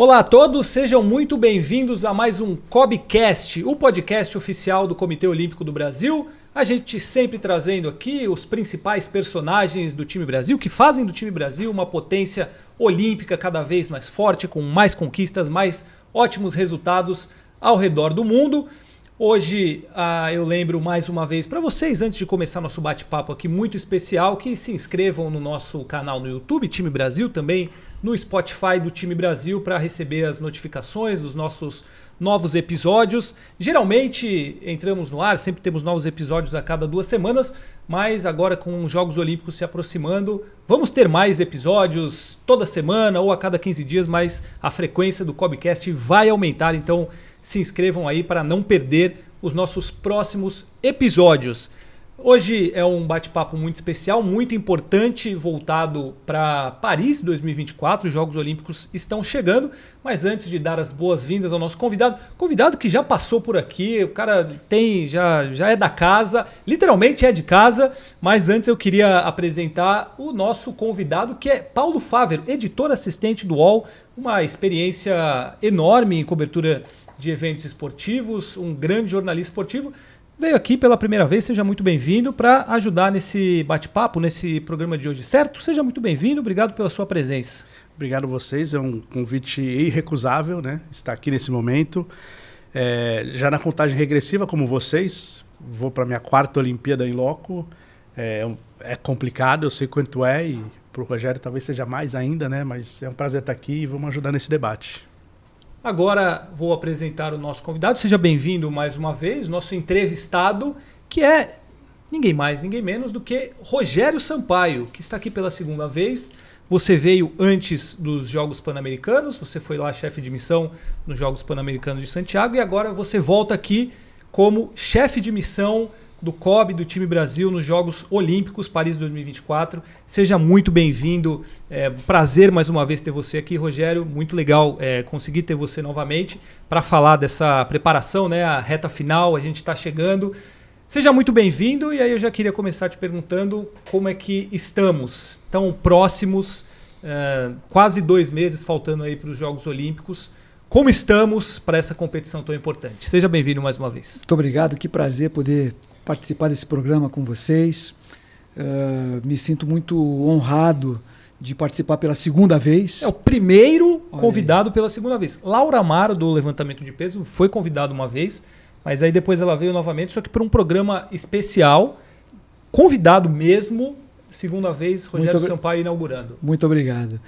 Olá a todos, sejam muito bem-vindos a mais um COBcast, o podcast oficial do Comitê Olímpico do Brasil. A gente sempre trazendo aqui os principais personagens do time Brasil, que fazem do time Brasil uma potência olímpica cada vez mais forte, com mais conquistas, mais ótimos resultados ao redor do mundo. Hoje eu lembro mais uma vez para vocês, antes de começar nosso bate-papo aqui muito especial, que se inscrevam no nosso canal no YouTube, Time Brasil, também no Spotify do Time Brasil para receber as notificações dos nossos novos episódios. Geralmente entramos no ar, sempre temos novos episódios a cada 2 semanas, mas agora com os Jogos Olímpicos se aproximando, vamos ter mais episódios toda semana ou a cada 15 dias, mas a frequência do COBcast vai aumentar, então se inscrevam aí para não perder os nossos próximos episódios. Hoje é um bate-papo muito especial, muito importante, voltado para Paris 2024. Os Jogos Olímpicos estão chegando, mas antes de dar as boas-vindas ao nosso convidado que já passou por aqui, o cara já é da casa, literalmente é de casa, mas antes eu queria apresentar o nosso convidado, que é Paulo Fávero, editor assistente do UOL, uma experiência enorme em cobertura de eventos esportivos, um grande jornalista esportivo. Veio aqui pela primeira vez, seja muito bem-vindo para ajudar nesse bate-papo, nesse programa de hoje, certo? Seja muito bem-vindo, obrigado pela sua presença. Obrigado a vocês, é um convite irrecusável, né? Estar aqui nesse momento. Já na contagem regressiva, como vocês, vou para a minha 4ª Olimpíada em loco. É complicado, eu sei quanto é, e para o Rogério talvez seja mais ainda, né? Mas é um prazer estar aqui e vamos ajudar nesse debate. Agora vou apresentar o nosso convidado, seja bem-vindo mais uma vez, nosso entrevistado, que é ninguém mais, ninguém menos do que Rogério Sampaio, que está aqui pela 2ª vez. Você veio antes dos Jogos Pan-Americanos, você foi lá chefe de missão nos Jogos Pan-Americanos de Santiago e agora você volta aqui como chefe de missão do COB, do time Brasil, nos Jogos Olímpicos Paris 2024. Seja muito bem-vindo. Prazer mais uma vez ter você aqui, Rogério. Muito legal conseguir ter você novamente para falar dessa preparação, né? A reta final, a gente está chegando. Seja muito bem-vindo. E aí eu já queria começar te perguntando como é que estamos. Tão próximos, quase 2 meses faltando aí para os Jogos Olímpicos. Como estamos para essa competição tão importante? Seja bem-vindo mais uma vez. Muito obrigado, que prazer poder participar desse programa com vocês. Me sinto muito honrado de participar pela 2ª vez. É o primeiro convidado pela 2ª vez. Laura Amaro, do levantamento de peso, foi convidada uma vez, mas aí depois ela veio novamente, só que para um programa especial, convidado mesmo, 2ª vez, Rogério Sampaio inaugurando. Muito obrigado.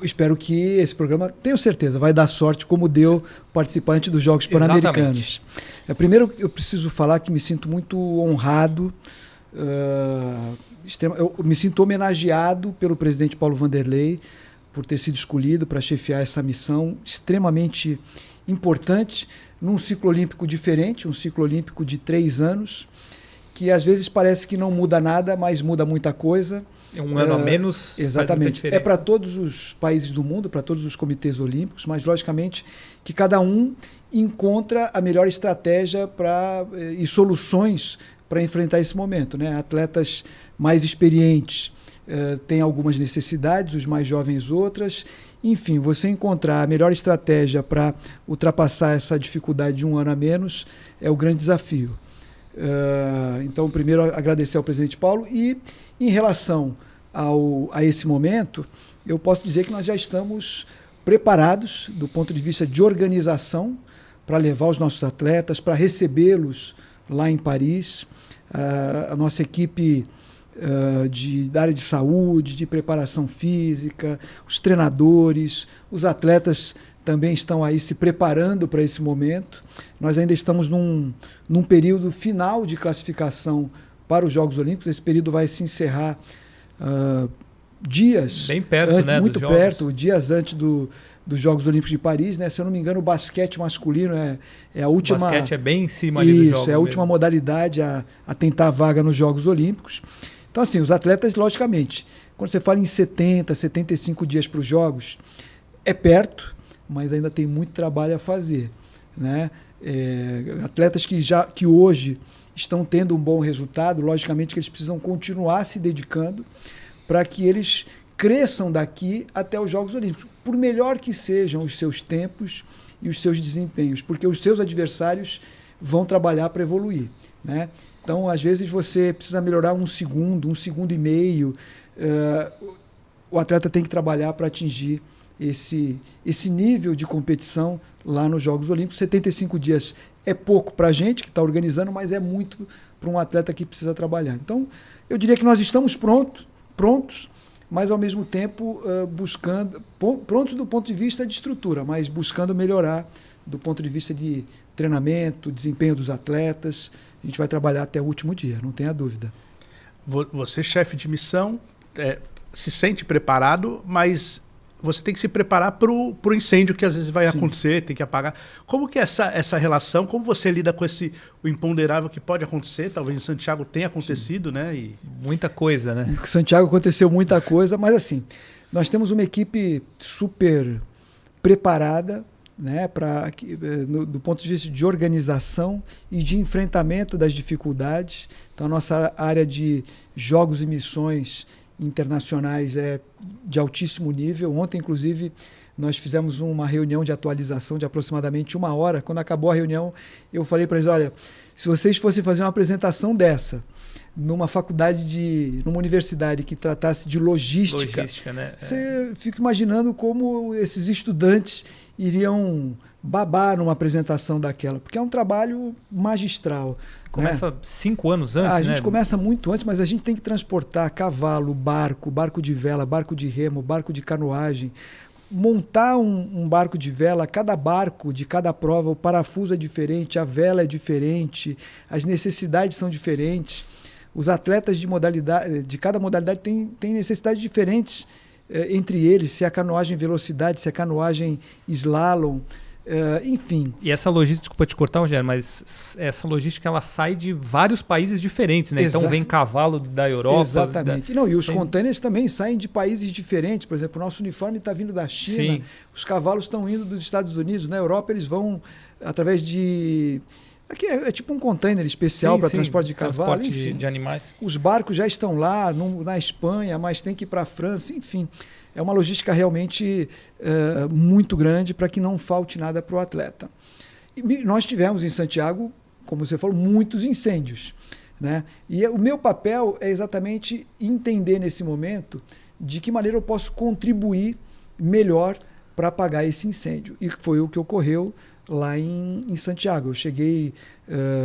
Espero que esse programa, tenho certeza, vai dar sorte como deu participante dos Jogos Pan-Americanos. Primeiro, eu preciso falar que me sinto muito honrado, eu me sinto homenageado pelo presidente Paulo Vanderlei por ter sido escolhido para chefiar essa missão extremamente importante num ciclo olímpico diferente, um ciclo olímpico de 3 anos, que às vezes parece que não muda nada, mas muda muita coisa. É um ano a menos. Exatamente. É para todos os países do mundo, para todos os comitês olímpicos, mas logicamente que cada um encontra a melhor estratégia e soluções para enfrentar esse momento, né? Atletas mais experientes têm algumas necessidades, os mais jovens outras. Enfim, você encontrar a melhor estratégia para ultrapassar essa dificuldade de um ano a menos é o grande desafio. Então, primeiro, agradecer ao presidente Paulo e, em relação a esse momento, eu posso dizer que nós já estamos preparados do ponto de vista de organização para levar os nossos atletas, para recebê-los lá em Paris. A nossa equipe da área de saúde, de preparação física, os treinadores, os atletas também estão aí se preparando para esse momento. Nós ainda estamos num período final de classificação para os Jogos Olímpicos. Esse período vai se encerrar dias bem perto, antes, né, muito dos perto, Jogos. Dias antes dos Jogos Olímpicos de Paris, né? Se eu não me engano, o basquete masculino é a última. O basquete é bem em cima ali dos Jogos. Isso, é a última modalidade a tentar a vaga nos Jogos Olímpicos. Então, assim, os atletas, logicamente, quando você fala em 70, 75 dias para os Jogos, é perto, mas ainda tem muito trabalho a fazer, né? Atletas que hoje estão tendo um bom resultado, logicamente que eles precisam continuar se dedicando para que eles cresçam daqui até os Jogos Olímpicos, por melhor que sejam os seus tempos e os seus desempenhos, porque os seus adversários vão trabalhar para evoluir, né? Então, às vezes, você precisa melhorar 1 segundo, 1 segundo e meio. O atleta tem que trabalhar para atingir esse nível de competição lá nos Jogos Olímpicos. 75 dias é pouco para a gente que está organizando, mas é muito para um atleta que precisa trabalhar. Então, eu diria que nós estamos prontos, mas ao mesmo tempo prontos do ponto de vista de estrutura, mas buscando melhorar do ponto de vista de treinamento, desempenho dos atletas. A gente vai trabalhar até o último dia, não tenha dúvida. Você, chefe de missão, se sente preparado, mas você tem que se preparar para o incêndio que às vezes vai acontecer, tem que apagar. Como que é essa relação? Como você lida com o imponderável que pode acontecer? Talvez em Santiago tenha acontecido, né? E... Muita coisa, né? Em Santiago aconteceu muita coisa, mas assim, nós temos uma equipe super preparada, né, do ponto de vista de organização e de enfrentamento das dificuldades. Então, a nossa área de jogos e missões internacionais é de altíssimo nível. Ontem, inclusive, nós fizemos uma reunião de atualização de aproximadamente 1 hora. Quando acabou a reunião, eu falei para eles, olha, se vocês fossem fazer uma apresentação dessa numa numa universidade que tratasse de logística, né? Você fica imaginando como esses estudantes iriam babar numa apresentação daquela, porque é um trabalho magistral. Começa 5 anos antes, A gente começa muito antes, mas a gente tem que transportar cavalo, barco de vela, barco de remo, barco de canoagem. Montar um barco de vela, cada barco de cada prova, o parafuso é diferente, a vela é diferente, as necessidades são diferentes. Os atletas de cada modalidade têm necessidades diferentes entre eles, se é a canoagem velocidade, se é a canoagem slalom, enfim. E essa logística, desculpa te cortar, Rogério, mas essa logística ela sai de vários países diferentes, né? Então vem cavalo da Europa. Exatamente. E os containers também saem de países diferentes. Por exemplo, o nosso uniforme está vindo da China, sim. Os cavalos estão indo dos Estados Unidos. Na Europa eles vão através de... Aqui é tipo um container especial para transporte de cavalo. Transporte de animais. Os barcos já estão lá na Espanha, mas tem que ir para a França, enfim. É uma logística realmente muito grande para que não falte nada para o atleta. E nós tivemos em Santiago, como você falou, muitos incêndios, né? E o meu papel é exatamente entender nesse momento de que maneira eu posso contribuir melhor para apagar esse incêndio. E foi o que ocorreu lá em Santiago. Eu cheguei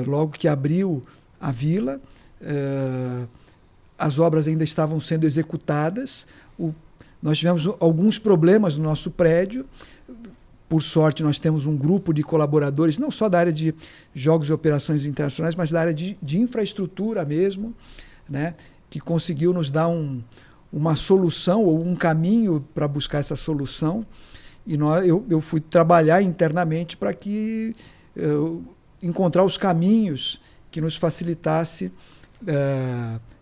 logo que abriu a vila, as obras ainda estavam sendo executadas, nós tivemos alguns problemas no nosso prédio. Por sorte, nós temos um grupo de colaboradores, não só da área de jogos e operações internacionais, mas da área de infraestrutura mesmo, né, que conseguiu nos dar uma solução ou um caminho para buscar essa solução. E eu fui trabalhar internamente para encontrar os caminhos que nos facilitasse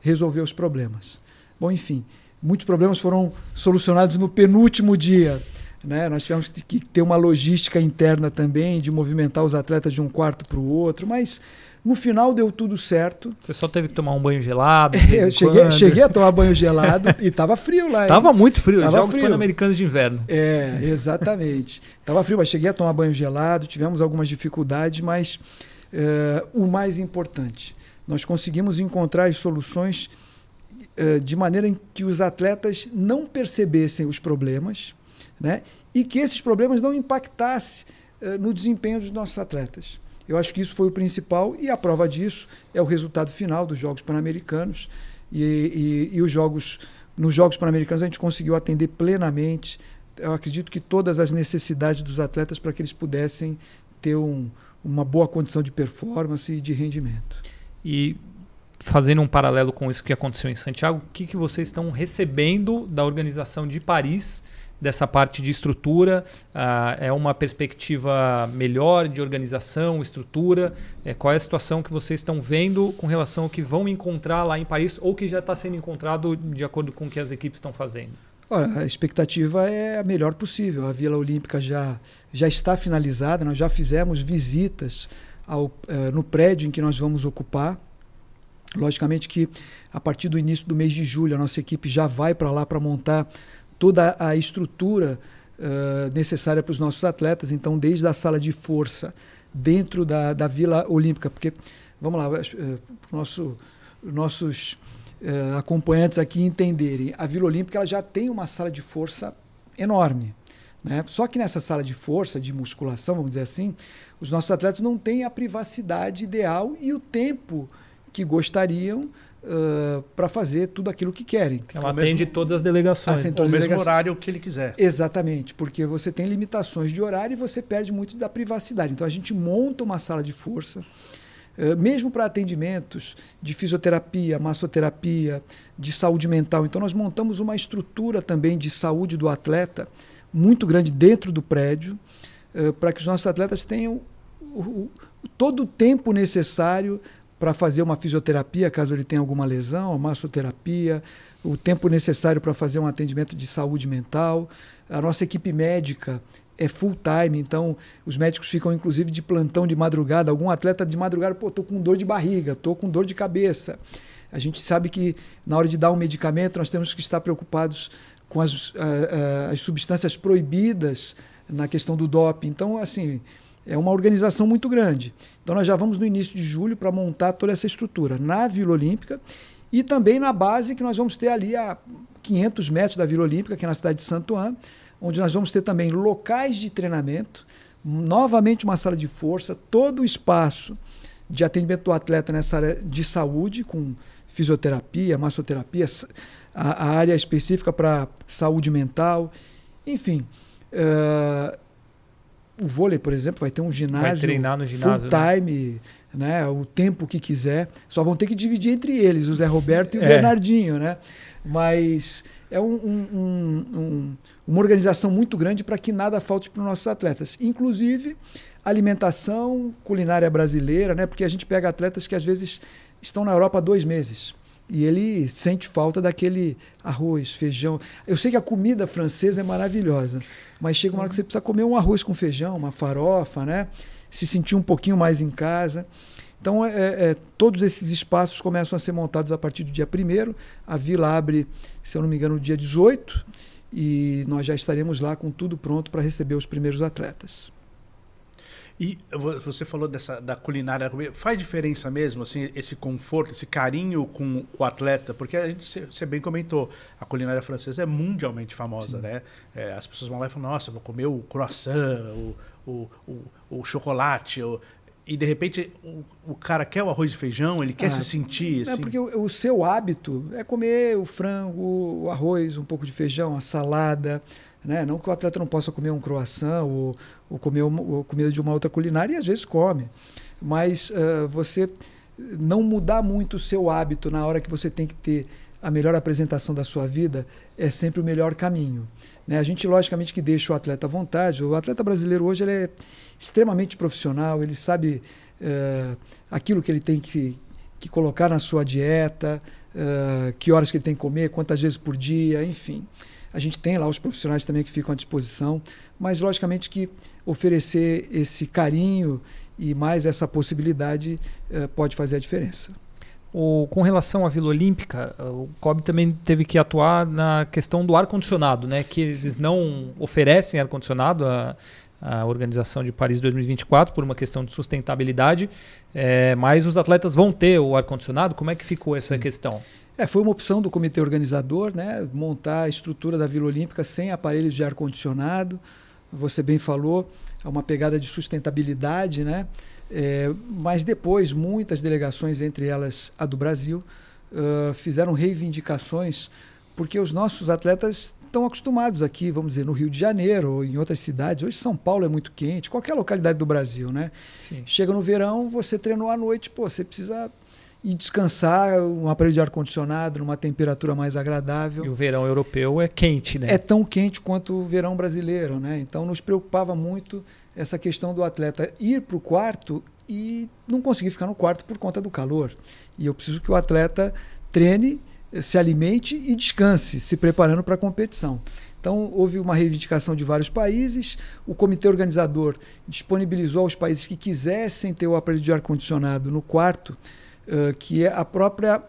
resolver os problemas. Bom, enfim, muitos problemas foram solucionados no penúltimo dia, né? Nós tivemos que ter uma logística interna também, de movimentar os atletas de um quarto para o outro, mas no final deu tudo certo. Você só teve que tomar um banho gelado? Eu cheguei a tomar banho gelado e estava frio lá. Estava muito frio, Jogos Pan-Americanos de Inverno. Exatamente. Estava frio, mas cheguei a tomar banho gelado, tivemos algumas dificuldades, mas o mais importante, nós conseguimos encontrar as soluções de maneira em que os atletas não percebessem os problemas, né? E que esses problemas não impactassem no desempenho dos nossos atletas. Eu acho que isso foi o principal e a prova disso é o resultado final dos Jogos Pan-Americanos e nos Jogos Pan-Americanos a gente conseguiu atender plenamente, eu acredito que todas as necessidades dos atletas para que eles pudessem ter uma boa condição de performance e de rendimento. E fazendo um paralelo com isso que aconteceu em Santiago, o que vocês estão recebendo da organização de Paris dessa parte de estrutura? É uma perspectiva melhor de organização, estrutura? Qual é a situação que vocês estão vendo com relação ao que vão encontrar lá em Paris ou que já está sendo encontrado de acordo com o que as equipes estão fazendo? Olha, a expectativa é a melhor possível. A Vila Olímpica já está finalizada, nós já fizemos visitas no prédio em que nós vamos ocupar. Logicamente que a partir do início do mês de julho a nossa equipe já vai para lá para montar toda a estrutura necessária para os nossos atletas. Então, desde a sala de força dentro da Vila Olímpica, porque, vamos lá, nossos acompanhantes aqui entenderem, a Vila Olímpica ela já tem uma sala de força enorme, né? Só que nessa sala de força, de musculação, vamos dizer assim, os nossos atletas não têm a privacidade ideal e o tempo que gostariam para fazer tudo aquilo que querem. Ela atende todas as delegações. O mesmo horário que ele quiser. Exatamente, porque você tem limitações de horário e você perde muito da privacidade. Então a gente monta uma sala de força, mesmo para atendimentos de fisioterapia, massoterapia, de saúde mental. Então nós montamos uma estrutura também de saúde do atleta muito grande dentro do prédio, para que os nossos atletas tenham todo o tempo necessário para fazer uma fisioterapia, caso ele tenha alguma lesão, a massoterapia, o tempo necessário para fazer um atendimento de saúde mental. A nossa equipe médica é full time, então os médicos ficam inclusive de plantão de madrugada. Algum atleta de madrugada, estou com dor de barriga, estou com dor de cabeça. A gente sabe que na hora de dar um medicamento nós temos que estar preocupados com as substâncias proibidas na questão do doping. Então, assim, é uma organização muito grande. Então nós já vamos no início de julho para montar toda essa estrutura na Vila Olímpica e também na base que nós vamos ter ali a 500 metros da Vila Olímpica, que é na cidade de Santo Ângelo, onde nós vamos ter também locais de treinamento, novamente uma sala de força, todo o espaço de atendimento do atleta nessa área de saúde, com fisioterapia, massoterapia, a área específica para saúde mental, enfim. O vôlei, por exemplo, vai ter um ginásio, vai treinar no ginásio, full time, né? O tempo que quiser. Só vão ter que dividir entre eles, o Zé Roberto e o Bernardinho, né? Mas é uma organização muito grande para que nada falte para os nossos atletas. Inclusive, alimentação, culinária brasileira, né? Porque a gente pega atletas que às vezes estão na Europa há 2 meses. E ele sente falta daquele arroz, feijão. Eu sei que a comida francesa é maravilhosa, mas chega uma hora que você precisa comer um arroz com feijão, uma farofa, né? Se sentir um pouquinho mais em casa. Então, todos esses espaços começam a ser montados a partir do dia 1º. A Vila abre, se eu não me engano, no dia 18, e nós já estaremos lá com tudo pronto para receber os primeiros atletas. E você falou da culinária, faz diferença mesmo, assim, esse conforto, esse carinho com o atleta? Porque a gente, você bem comentou, a culinária francesa é mundialmente famosa, né? As pessoas vão lá e falam, nossa, vou comer o croissant, o chocolate, e de repente o cara quer o arroz e feijão, ele quer se sentir assim. Porque o seu hábito é comer o frango, o arroz, um pouco de feijão, a salada, né? Não que o atleta não possa comer um croissant ou comer comida de uma outra culinária, e às vezes come. Mas você não mudar muito o seu hábito na hora que você tem que ter a melhor apresentação da sua vida é sempre o melhor caminho, né? A gente, logicamente, que deixa o atleta à vontade. O atleta brasileiro hoje ele é extremamente profissional, ele sabe aquilo que ele tem que colocar na sua dieta, que horas que ele tem que comer, quantas vezes por dia, enfim. A gente tem lá os profissionais também que ficam à disposição, mas logicamente que oferecer esse carinho e mais essa possibilidade pode fazer a diferença. Com relação à Vila Olímpica, o COB também teve que atuar na questão do ar-condicionado, né? Que eles não oferecem ar-condicionado, a organização de Paris 2024, por uma questão de sustentabilidade, mas os atletas vão ter o ar-condicionado. Como é que ficou essa questão? Foi uma opção do comitê organizador, né? Montar a estrutura da Vila Olímpica sem aparelhos de ar-condicionado. Você bem falou, é uma pegada de sustentabilidade, né? Mas depois muitas delegações, entre elas a do Brasil, fizeram reivindicações, porque os nossos atletas estão acostumados aqui, vamos dizer, no Rio de Janeiro ou em outras cidades. Hoje São Paulo é muito quente, qualquer localidade do Brasil, né? Sim. Chega no verão, você treinou à noite, você precisa ir descansar, um aparelho de ar-condicionado numa temperatura mais agradável. E o verão europeu é quente, né? É tão quente quanto o verão brasileiro, né? Então nos preocupava muito essa questão do atleta ir para o quarto e não conseguir ficar no quarto por conta do calor. E eu preciso que o atleta treine, se alimente e descanse, se preparando para a competição. Então, houve uma reivindicação de vários países, o comitê organizador disponibilizou aos países que quisessem ter o aparelho de ar-condicionado no quarto que a própria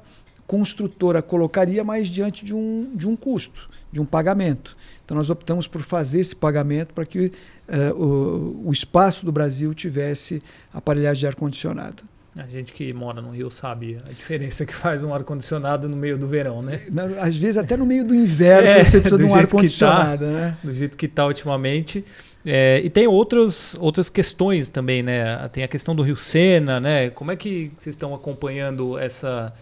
construtora colocaria, mas diante de um custo, de um pagamento. Então nós optamos por fazer esse pagamento para que o espaço do Brasil tivesse aparelhagem de ar-condicionado. A gente que mora no Rio sabe a diferença que faz um ar-condicionado no meio do verão, né? Às vezes até no meio do inverno você precisa de um ar-condicionado, né? Do jeito que está ultimamente. E tem outras questões também, né? Tem a questão do Rio Sena, né? Como é que vocês estão acompanhando essa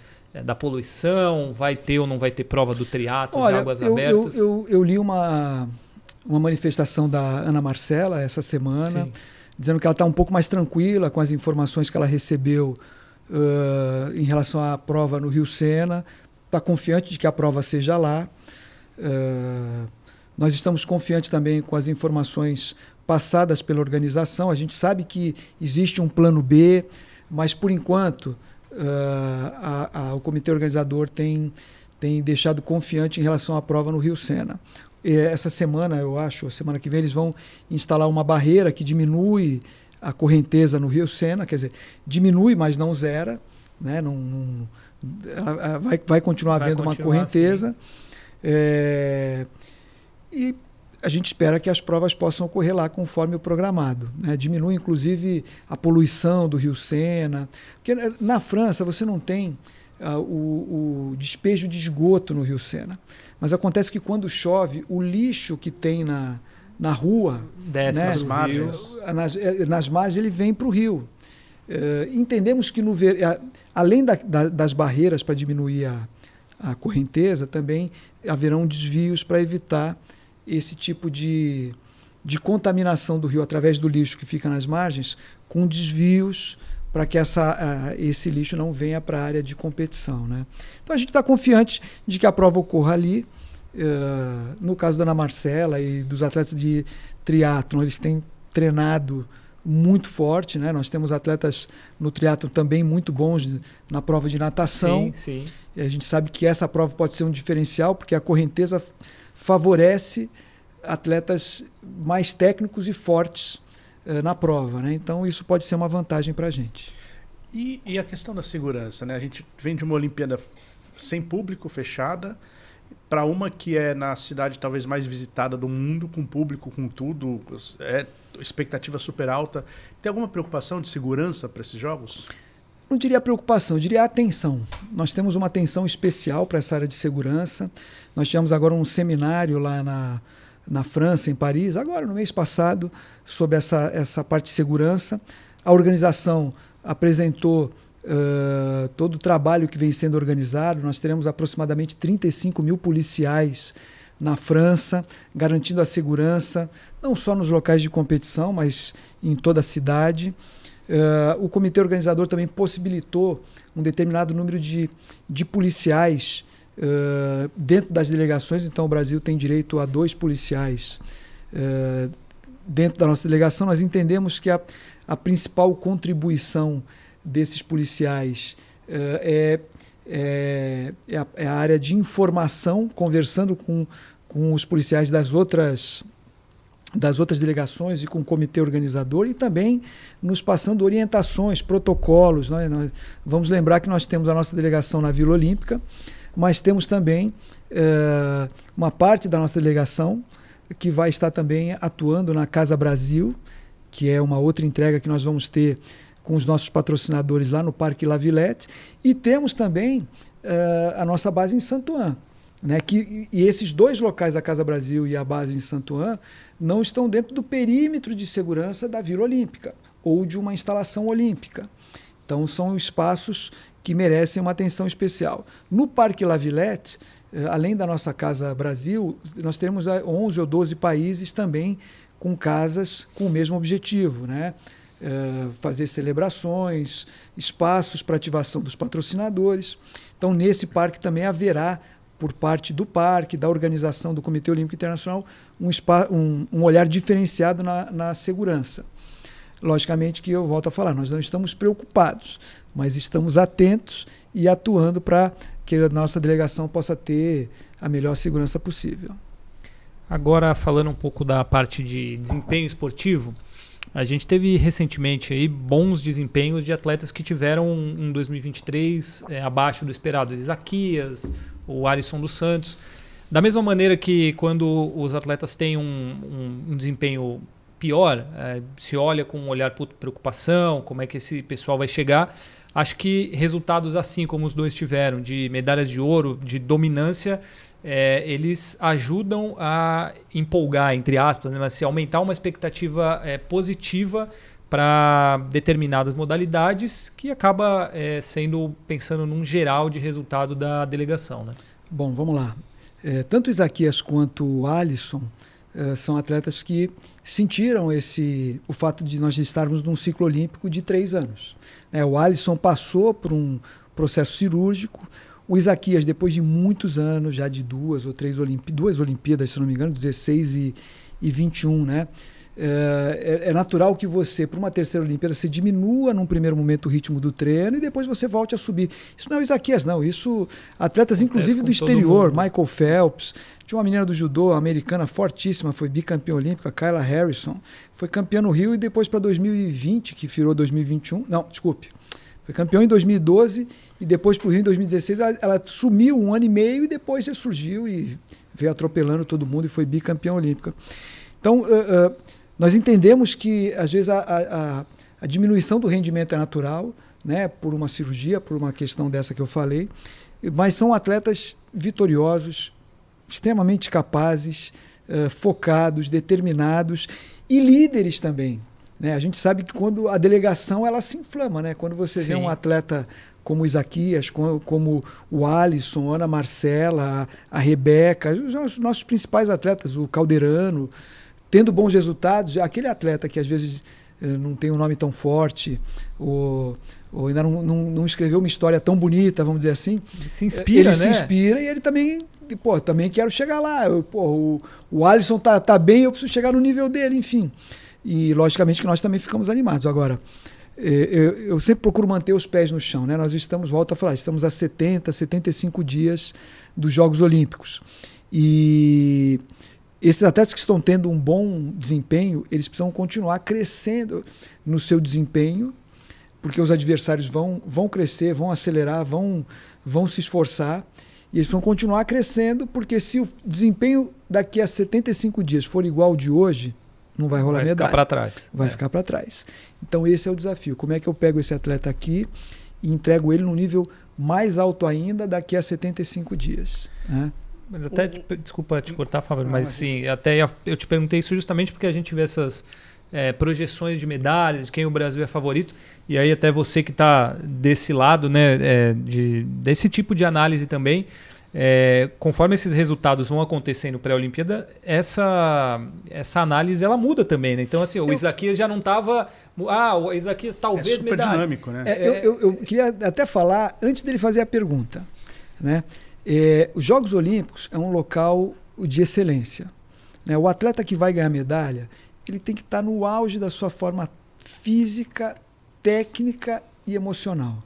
da poluição? Vai ter ou não vai ter prova do triatlo de águas abertas? Eu li uma manifestação da Ana Marcela essa semana, dizendo que ela está um pouco mais tranquila com as informações que ela recebeu em relação à prova no Rio Sena, está confiante de que a prova seja lá. Nós estamos confiantes também com as informações passadas pela organização. A gente sabe que existe um plano B, mas por enquanto o comitê organizador tem deixado confiante em relação à prova no Rio Sena. Essa semana, eu acho, semana que vem, eles vão instalar uma barreira que diminui a correnteza no Rio Sena, quer dizer, diminui, mas não zera, né? Vai continuar havendo uma correnteza. E a gente espera que as provas possam ocorrer lá conforme o programado, né? Diminui, inclusive, a poluição do Rio Sena. Porque na França você não tem o despejo de esgoto no Rio Sena. Mas acontece que quando chove, o lixo que tem na rua, desce, né, nas margens, ele vem para o rio. Entendemos que além das barreiras para diminuir a correnteza, também haverão desvios para evitar esse tipo de contaminação do rio através do lixo que fica nas margens, com desvios para que esse lixo não venha para a área de competição, né? Então a gente está confiante de que a prova ocorra ali. No caso da Ana Marcela e dos atletas de triatlon, eles têm treinado muito forte, né? Nós temos atletas no triatlon também muito bons na prova de natação. Sim. E a gente sabe que essa prova pode ser um diferencial, porque a correnteza favorece atletas mais técnicos e fortes na prova, né? Então isso pode ser uma vantagem para a gente. E a questão da segurança, né? A gente vem de uma Olimpíada sem público, fechada, para uma que é na cidade talvez mais visitada do mundo, com público, com tudo, expectativa super alta. Tem alguma preocupação de segurança para esses jogos? Não diria preocupação, eu diria atenção. Nós temos uma atenção especial para essa área de segurança. Nós tivemos agora um seminário lá na França, em Paris, agora no mês passado, sobre essa parte de segurança. A organização apresentou todo o trabalho que vem sendo organizado. Nós teremos aproximadamente 35 mil policiais na França, garantindo a segurança, não só nos locais de competição, mas em toda a cidade. O comitê organizador também possibilitou um determinado número de policiais dentro das delegações. Então o Brasil tem direito a 2 policiais dentro da nossa delegação. Nós entendemos que a principal contribuição desses policiais é a área de informação, conversando com os policiais das outras delegações e com o comitê organizador, e também nos passando orientações, protocolos. Nós vamos lembrar que nós temos a nossa delegação na Vila Olímpica, mas temos também uma parte da nossa delegação que vai estar também atuando na Casa Brasil, que é uma outra entrega que nós vamos ter com os nossos patrocinadores lá no Parque La Villette, e temos também a nossa base em Saint-Ouen, né? E esses 2 locais, a Casa Brasil e a base em Saint-Ouen, não estão dentro do perímetro de segurança da Vila Olímpica ou de uma instalação olímpica. Então são espaços que merecem uma atenção especial. No Parque La Villette, além da nossa Casa Brasil, nós temos 11 ou 12 países também com casas com o mesmo objetivo, né? Fazer celebrações, espaços para ativação dos patrocinadores. Então, nesse parque também haverá, por parte do parque, da organização do Comitê Olímpico Internacional, um olhar diferenciado na segurança. Logicamente que eu volto a falar, nós não estamos preocupados, mas estamos atentos e atuando para que a nossa delegação possa ter a melhor segurança possível. Agora, falando um pouco da parte de desempenho esportivo, A gente teve recentemente aí bons desempenhos de atletas que tiveram um 2023 abaixo do esperado. Isaquias, o Alisson dos Santos. Da mesma maneira que quando os atletas têm um desempenho pior, se olha com um olhar por preocupação, como é que esse pessoal vai chegar. Acho que resultados assim como os dois tiveram, de medalhas de ouro, de dominância, eles ajudam a empolgar, entre aspas, né, mas aumentar uma expectativa positiva para determinadas modalidades, que acaba pensando num geral de resultado da delegação. Né? Bom, vamos lá. Tanto o Isaquias quanto o Alisson são atletas que sentiram o fato de nós estarmos num ciclo olímpico de 3 anos. O Alisson passou por um processo cirúrgico. O Isaquias, depois de muitos anos, já de 2 ou 3 Olimpíadas, se não me engano, 16 e 21, né? É natural que você, para uma terceira Olimpíada, você diminua num primeiro momento o ritmo do treino e depois você volte a subir. Isso não é o Isaquias, não. Isso, atletas inclusive do exterior, Michael Phelps, tinha uma menina do judô, uma americana fortíssima, foi bicampeã olímpica, Kayla Harrison, foi campeã no Rio e depois para 2020, que virou 2021, não, desculpe, foi campeã em 2012 e depois para o Rio em 2016 ela sumiu 1 ano e meio e depois ressurgiu e veio atropelando todo mundo e foi bicampeã olímpica. Então, nós entendemos que, às vezes, a diminuição do rendimento é natural, né, por uma cirurgia, por uma questão dessa que eu falei, mas são atletas vitoriosos, extremamente capazes, focados, determinados e líderes também. Né? A gente sabe que quando a delegação ela se inflama, né? Quando você vê um atleta como o Isaquias, como o Alisson, a Ana Marcela, a Rebeca, os nossos principais atletas, o Calderano, tendo bons resultados, aquele atleta que às vezes não tem um nome tão forte, ou ainda não escreveu uma história tão bonita, vamos dizer assim. Ele se inspira, né? Ele se inspira e ele também, também quero chegar lá. O Alisson tá bem, eu preciso chegar no nível dele, enfim. E logicamente que nós também ficamos animados. Agora, eu sempre procuro manter os pés no chão, né? Nós volto a falar, estamos a 75 dias dos Jogos Olímpicos. E esses atletas que estão tendo um bom desempenho, eles precisam continuar crescendo no seu desempenho, porque os adversários vão crescer, vão acelerar, vão se esforçar, e eles precisam continuar crescendo, porque se o desempenho daqui a 75 dias for igual ao de hoje, não vai rolar medalha. Vai ficar para trás. Vai ficar para trás. Então esse é o desafio. Como é que eu pego esse atleta aqui e entrego ele num nível mais alto ainda daqui a 75 dias? Né? Até, desculpa te cortar, Fábio, mas sim, até eu te perguntei isso justamente porque a gente vê essas projeções de medalhas, de quem o Brasil é favorito, e aí até você que está desse lado, né, desse tipo de análise também, conforme esses resultados vão acontecendo pré-Olimpíada, essa análise ela muda também, né? Então assim, o Isaquias já não estava... o Isaquias talvez super medalha. Dinâmico, né? Eu queria até falar, antes dele fazer a pergunta, né? Os Jogos Olímpicos é um local de excelência. Né? O atleta que vai ganhar medalha, ele tem que estar no auge da sua forma física, técnica e emocional.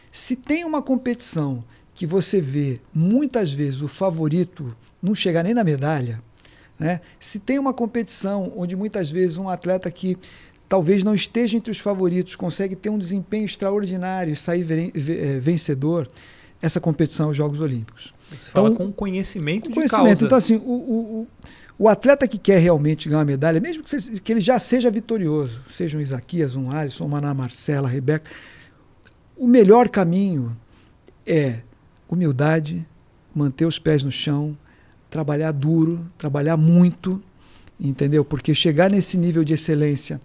Se tem uma competição que você vê muitas vezes o favorito não chegar nem na medalha, né? Se tem uma competição onde muitas vezes um atleta que talvez não esteja entre os favoritos consegue ter um desempenho extraordinário e sair vencedor, essa competição é os Jogos Olímpicos. Você fala com conhecimento de causa. Então, assim, o atleta que quer realmente ganhar uma medalha, mesmo que ele já seja vitorioso, seja um Isaquias, um Alisson, uma Ana Marcela, Rebeca, o melhor caminho é humildade, manter os pés no chão, trabalhar duro, trabalhar muito, entendeu? Porque chegar nesse nível de excelência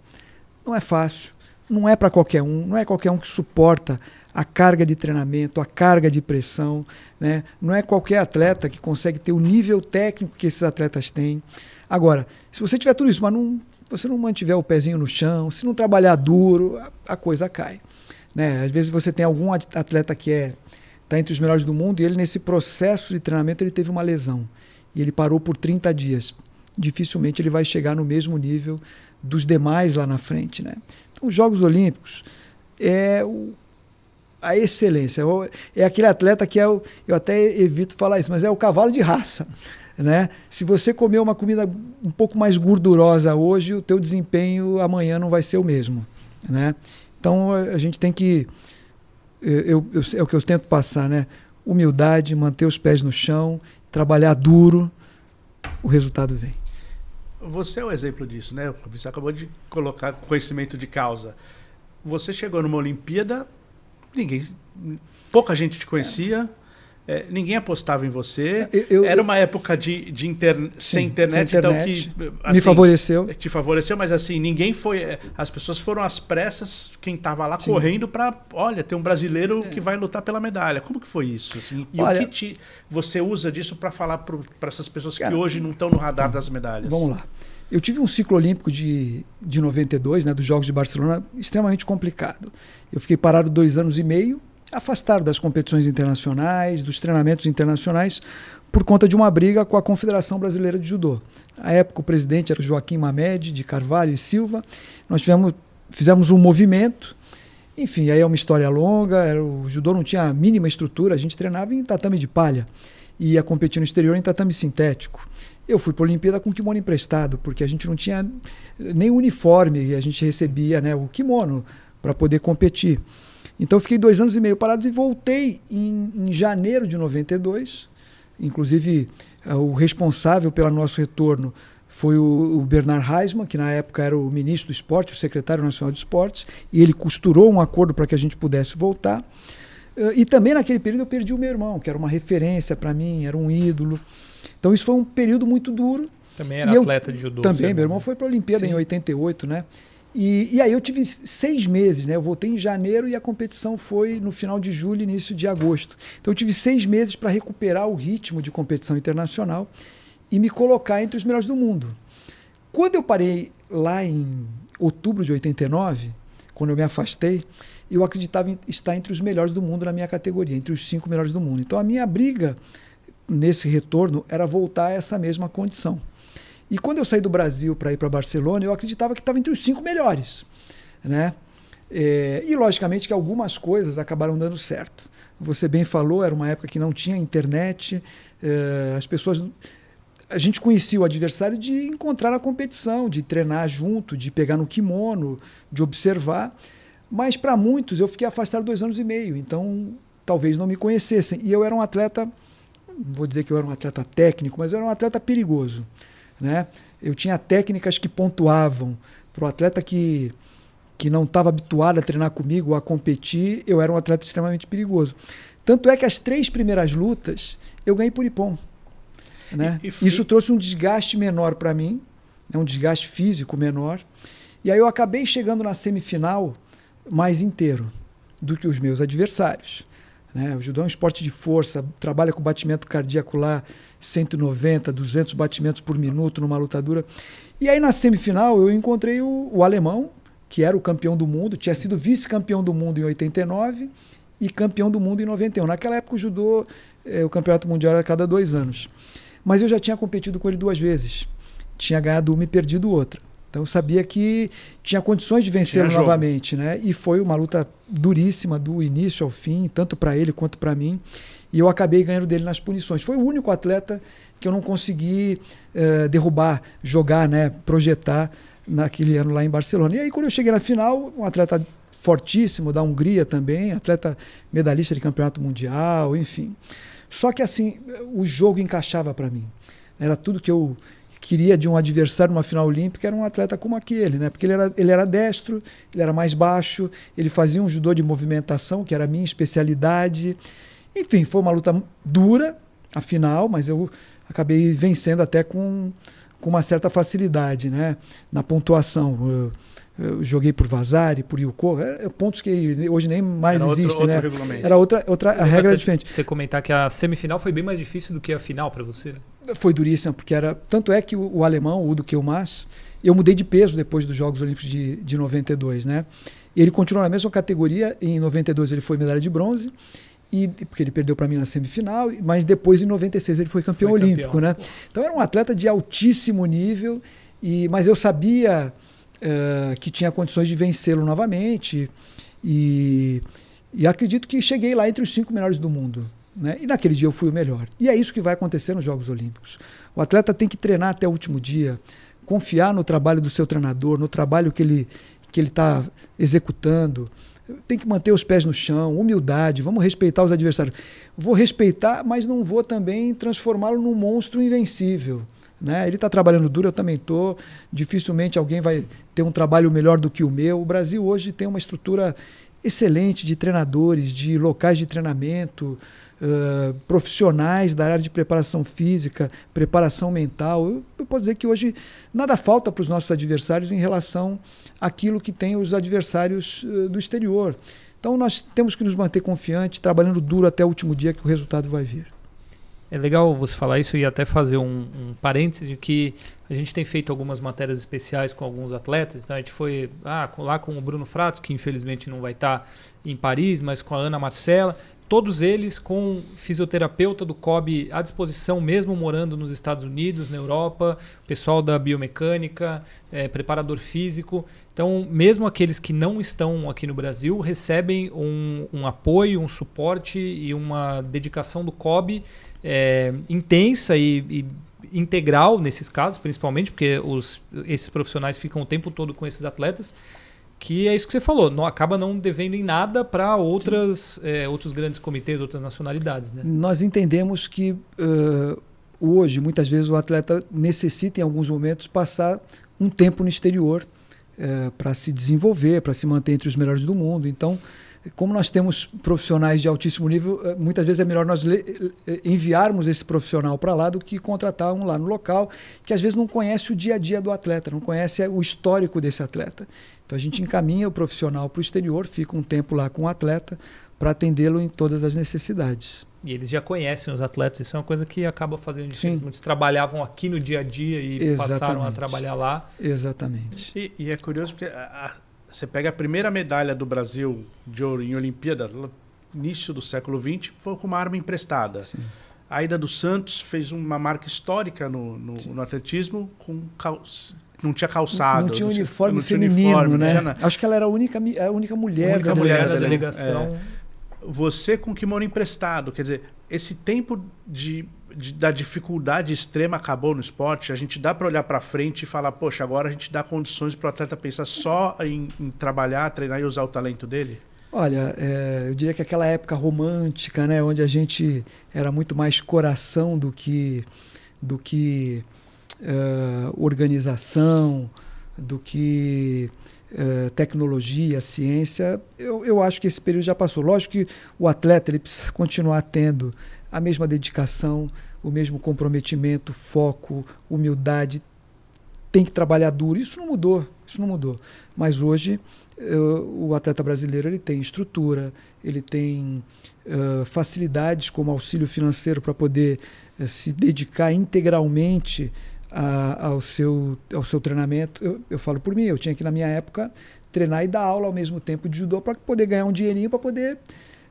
não é fácil, não é para qualquer um, não é qualquer um que suporta a carga de treinamento, a carga de pressão, né? Não é qualquer atleta que consegue ter o nível técnico que esses atletas têm. Tem. Se você tiver tudo isso, mas você não mantiver o pezinho no chão, se não trabalhar duro, a coisa cai. Né? Às vezes você tem algum atleta que está entre os melhores do mundo e ele, nesse processo de treinamento, ele teve uma lesão e ele parou por 30 dias. Dificilmente ele vai chegar no mesmo nível dos demais lá na frente. Né? Então, os Jogos Olímpicos a excelência. É aquele atleta que eu até evito falar isso, mas é o cavalo de raça. né? Se você comer uma comida um pouco mais gordurosa hoje, o teu desempenho amanhã não vai ser o mesmo, né? Então a gente tem que... é o que eu tento passar, né? Humildade, manter os pés no chão, trabalhar duro, o resultado vem. Você é o exemplo disso, né? Você acabou de colocar conhecimento de causa. Você chegou numa Olimpíada, pouca gente te conhecia, ninguém apostava em você. Era uma época sem internet, então que assim, me favoreceu. Te favoreceu, mas assim, ninguém foi. As pessoas foram às pressas, quem estava lá correndo para, olha, tem um brasileiro que vai lutar pela medalha. Como que foi isso? Assim? E olha, o que você usa disso para falar para essas pessoas que hoje não estão no radar das medalhas? Vamos lá. Eu tive um ciclo olímpico de 92, né, dos Jogos de Barcelona, extremamente complicado. Eu fiquei parado 2 anos e meio, afastado das competições internacionais, dos treinamentos internacionais, por conta de uma briga com a Confederação Brasileira de Judô. À época o presidente era Joaquim Mamed, de Carvalho e Silva. Nós fizemos um movimento, enfim, aí é uma história longa, o judô não tinha a mínima estrutura, a gente treinava em tatame de palha e ia competir no exterior em tatame sintético. Eu fui para a Olimpíada com kimono emprestado, porque a gente não tinha nem uniforme e a gente recebia, né, o kimono para poder competir. Então eu fiquei 2 anos e meio parado e voltei em janeiro de 92. Inclusive o responsável pelo nosso retorno foi o Bernard Heisman, que na época era o ministro do esporte, o secretário nacional de esportes, e ele costurou um acordo para que a gente pudesse voltar. E também naquele período eu perdi o meu irmão, que era uma referência para mim, era um ídolo. Então isso foi um período muito duro. Também era atleta de judô. Também, meu irmão foi para a Olimpíada em 88, né? E aí eu tive 6 meses, né? Eu voltei em janeiro e a competição foi no final de julho, início de agosto. Então eu tive 6 meses para recuperar o ritmo de competição internacional e me colocar entre os melhores do mundo. Quando eu parei lá em outubro de 89, quando eu me afastei, eu acreditava em estar entre os melhores do mundo na minha categoria, entre os 5 melhores do mundo. Então a minha briga nesse retorno era voltar a essa mesma condição. E quando eu saí do Brasil para ir para Barcelona, eu acreditava que estava entre os 5 melhores, né? E logicamente que algumas coisas acabaram dando certo. Você bem falou, era uma época que não tinha internet, as pessoas... A gente conhecia o adversário de encontrar na competição, de treinar junto, de pegar no kimono, de observar. Mas para muitos eu fiquei afastado 2 anos e meio, então talvez não me conhecessem. E eu era um atleta, não vou dizer que eu era um atleta técnico, mas eu era um atleta perigoso, né? Eu tinha técnicas que pontuavam. Para o atleta que não estava habituado a treinar comigo, a competir, eu era um atleta extremamente perigoso. Tanto é que as 3 primeiras lutas eu ganhei por ippon, né? Isso trouxe um desgaste menor para mim, né? Um desgaste físico menor. E aí eu acabei chegando na semifinal mais inteiro do que os meus adversários, né? O judô é um esporte de força, trabalha com batimento cardíaco lá, 190, 200 batimentos por minuto numa lutadura. E aí na semifinal eu encontrei o alemão, que era o campeão do mundo, tinha sido vice-campeão do mundo em 89 e campeão do mundo em 91. Naquela época o judô, o campeonato mundial era a cada 2 anos. Mas eu já tinha competido com ele 2 vezes. Tinha ganhado uma e perdido outra. Então eu sabia que tinha condições de vencê-lo novamente, né? E foi uma luta duríssima do início ao fim, tanto para ele quanto para mim. E eu acabei ganhando dele nas punições. Foi o único atleta que eu não consegui derrubar, jogar, né? Projetar naquele ano lá em Barcelona. E aí quando eu cheguei na final, um atleta fortíssimo da Hungria também, atleta medalhista de campeonato mundial, enfim. Só que assim, o jogo encaixava para mim. Era tudo que eu queria de um adversário numa final olímpica, era um atleta como aquele, né? Porque ele era destro, ele era mais baixo, ele fazia um judô de movimentação, que era a minha especialidade. Enfim, foi uma luta dura, a final, mas eu acabei vencendo até com uma certa facilidade, né? Na pontuação. Eu joguei por Vasari, por Yukko, pontos que hoje nem mais existem, né? Era outra a regra era diferente. Você comentar que a semifinal foi bem mais difícil do que a final para você, né? Foi duríssima, porque tanto é que o alemão, o Udo Kielmas, eu mudei de peso depois dos Jogos Olímpicos de 92, né? E ele continuou na mesma categoria, em 92 ele foi medalha de bronze, porque ele perdeu para mim na semifinal, mas depois em 96 ele foi campeão olímpico, né? Então era um atleta de altíssimo nível, mas eu sabia que tinha condições de vencê-lo novamente e acredito que cheguei lá entre os 5 melhores do mundo, né? E naquele dia eu fui o melhor. E é isso que vai acontecer nos Jogos Olímpicos. O atleta tem que treinar até o último dia, confiar no trabalho do seu treinador, no trabalho que ele está executando. Tem que manter os pés no chão, humildade, vamos respeitar os adversários. Vou respeitar, mas não vou também transformá-lo num monstro invencível, né? Ele está trabalhando duro, eu também estou. Dificilmente alguém vai ter um trabalho melhor do que o meu. O Brasil hoje tem uma estrutura excelente de treinadores, de locais de treinamento, profissionais da área de preparação física, preparação mental. Eu posso dizer que hoje nada falta para os nossos adversários em relação àquilo que tem os adversários do exterior. Então nós temos que nos manter confiantes, trabalhando duro até o último dia que o resultado vai vir. É legal você falar isso e até fazer um parênteses de que a gente tem feito algumas matérias especiais com alguns atletas. Então a gente foi lá com o Bruno Fratos, que infelizmente não vai estar em Paris, mas com a Ana Marcela. Todos eles com fisioterapeuta do COB à disposição, mesmo morando nos Estados Unidos, na Europa, pessoal da biomecânica, preparador físico. Então, mesmo aqueles que não estão aqui no Brasil recebem um apoio, um suporte e uma dedicação do COB intensa e integral nesses casos, principalmente, porque esses profissionais ficam o tempo todo com esses atletas. Que é isso que você falou, acaba não devendo em nada para outros grandes comitês, outras nacionalidades, né? Nós entendemos que hoje, muitas vezes, o atleta necessita, em alguns momentos, passar um tempo no exterior para se desenvolver, para se manter entre os melhores do mundo. Então, como nós temos profissionais de altíssimo nível, muitas vezes é melhor nós enviarmos esse profissional para lá do que contratar um lá no local, que às vezes não conhece o dia a dia do atleta, não conhece o histórico desse atleta. Então a gente encaminha o profissional para o exterior, fica um tempo lá com o atleta para atendê-lo em todas as necessidades. E eles já conhecem os atletas, isso é uma coisa que acaba fazendo diferença. Muitos trabalhavam aqui no dia a dia e passaram a trabalhar lá. Exatamente. E é curioso porque você pega a primeira medalha do Brasil de ouro em Olimpíada, no início do século XX, foi com uma arma emprestada. Sim. A Aida dos Santos fez uma marca histórica no atletismo, não tinha calçado. Não tinha uniforme feminino, né? Acho que ela era a única mulher da delegação. Você com kimono emprestado, quer dizer, esse tempo da dificuldade extrema acabou no esporte, a gente dá para olhar para frente e falar, poxa, agora a gente dá condições para o atleta pensar só em trabalhar, treinar e usar o talento dele? Olha, eu diria que aquela época romântica, né, onde a gente era muito mais coração do que organização, do que tecnologia, ciência, eu acho que esse período já passou. Lógico que o atleta ele precisa continuar tendo a mesma dedicação, o mesmo comprometimento, foco, humildade, tem que trabalhar duro. Isso não mudou. Mas hoje o atleta brasileiro ele tem estrutura, ele tem facilidades como auxílio financeiro para poder se dedicar integralmente ao seu treinamento. Eu falo por mim, eu tinha que na minha época treinar e dar aula ao mesmo tempo de judô para poder ganhar um dinheirinho para poder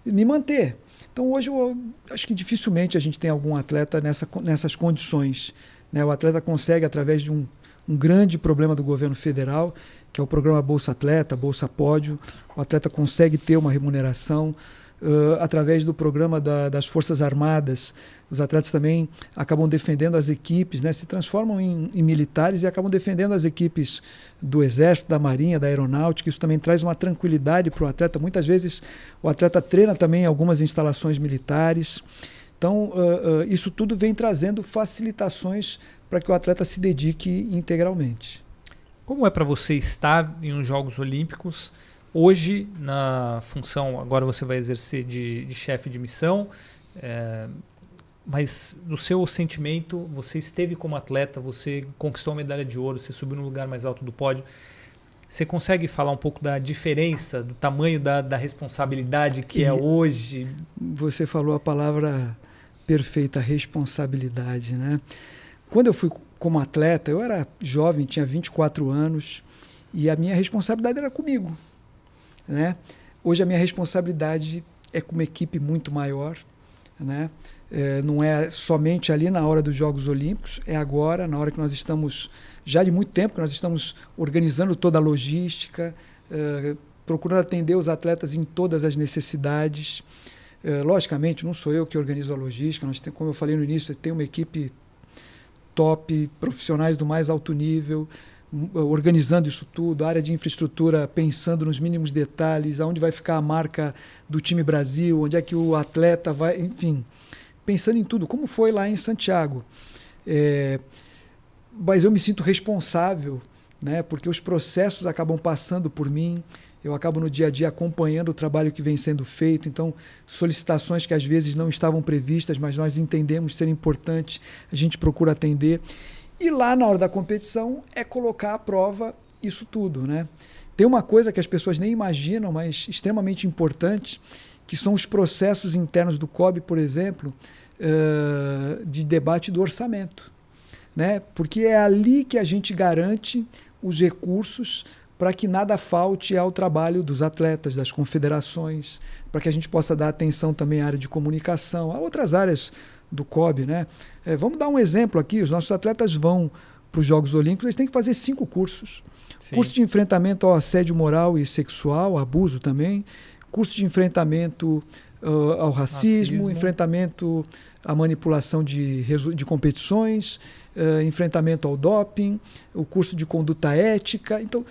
me manter. Então hoje eu acho que dificilmente a gente tem algum atleta nessas condições, né? O atleta consegue, através de um grande problema do governo federal, que é o programa Bolsa Atleta, Bolsa Pódio, o atleta consegue ter uma remuneração. Através do programa das Forças Armadas, os atletas também acabam defendendo as equipes, né? Se transformam em militares e acabam defendendo as equipes do Exército, da Marinha, da Aeronáutica. Isso também traz uma tranquilidade para o atleta. Muitas vezes o atleta treina também em algumas instalações militares. Então, isso tudo vem trazendo facilitações para que o atleta se dedique integralmente. Como é para você estar em uns Jogos Olímpicos? Hoje, na função, agora você vai exercer de chefe de missão, mas no seu sentimento, você esteve como atleta, você conquistou a medalha de ouro, você subiu no lugar mais alto do pódio. Você consegue falar um pouco da diferença, do tamanho da responsabilidade que é hoje? Você falou a palavra perfeita, responsabilidade, né? Quando eu fui como atleta, eu era jovem, tinha 24 anos, e a minha responsabilidade era comigo, né? Hoje a minha responsabilidade é com uma equipe muito maior, né? Não é somente ali na hora dos Jogos Olímpicos, é agora, na hora que nós estamos, já de muito tempo, que nós estamos organizando toda a logística, procurando atender os atletas em todas as necessidades. Logicamente, não sou eu que organizo a logística, como eu falei no início, tem uma equipe top, profissionais do mais alto nível, organizando isso tudo, a área de infraestrutura pensando nos mínimos detalhes, aonde vai ficar a marca do time Brasil, onde é que o atleta vai, enfim, pensando em tudo, como foi lá em Santiago. Mas eu me sinto responsável, né, porque os processos acabam passando por mim, eu acabo no dia a dia acompanhando o trabalho que vem sendo feito, então solicitações que às vezes não estavam previstas, mas nós entendemos ser importantes, a gente procura atender. E lá na hora da competição é colocar à prova isso tudo, né? Tem uma coisa que as pessoas nem imaginam, mas extremamente importante, que são os processos internos do COB, por exemplo, de debate do orçamento, né? Porque é ali que a gente garante os recursos para que nada falte ao trabalho dos atletas, das confederações, para que a gente possa dar atenção também à área de comunicação, a outras áreas do COB, né? Vamos dar um exemplo aqui, os nossos atletas vão para os Jogos Olímpicos, eles têm que fazer 5 cursos. Sim. Curso de enfrentamento ao assédio moral e sexual, abuso também, curso de enfrentamento ao racismo, enfrentamento à manipulação de competições, enfrentamento ao doping, o curso de conduta ética. Então,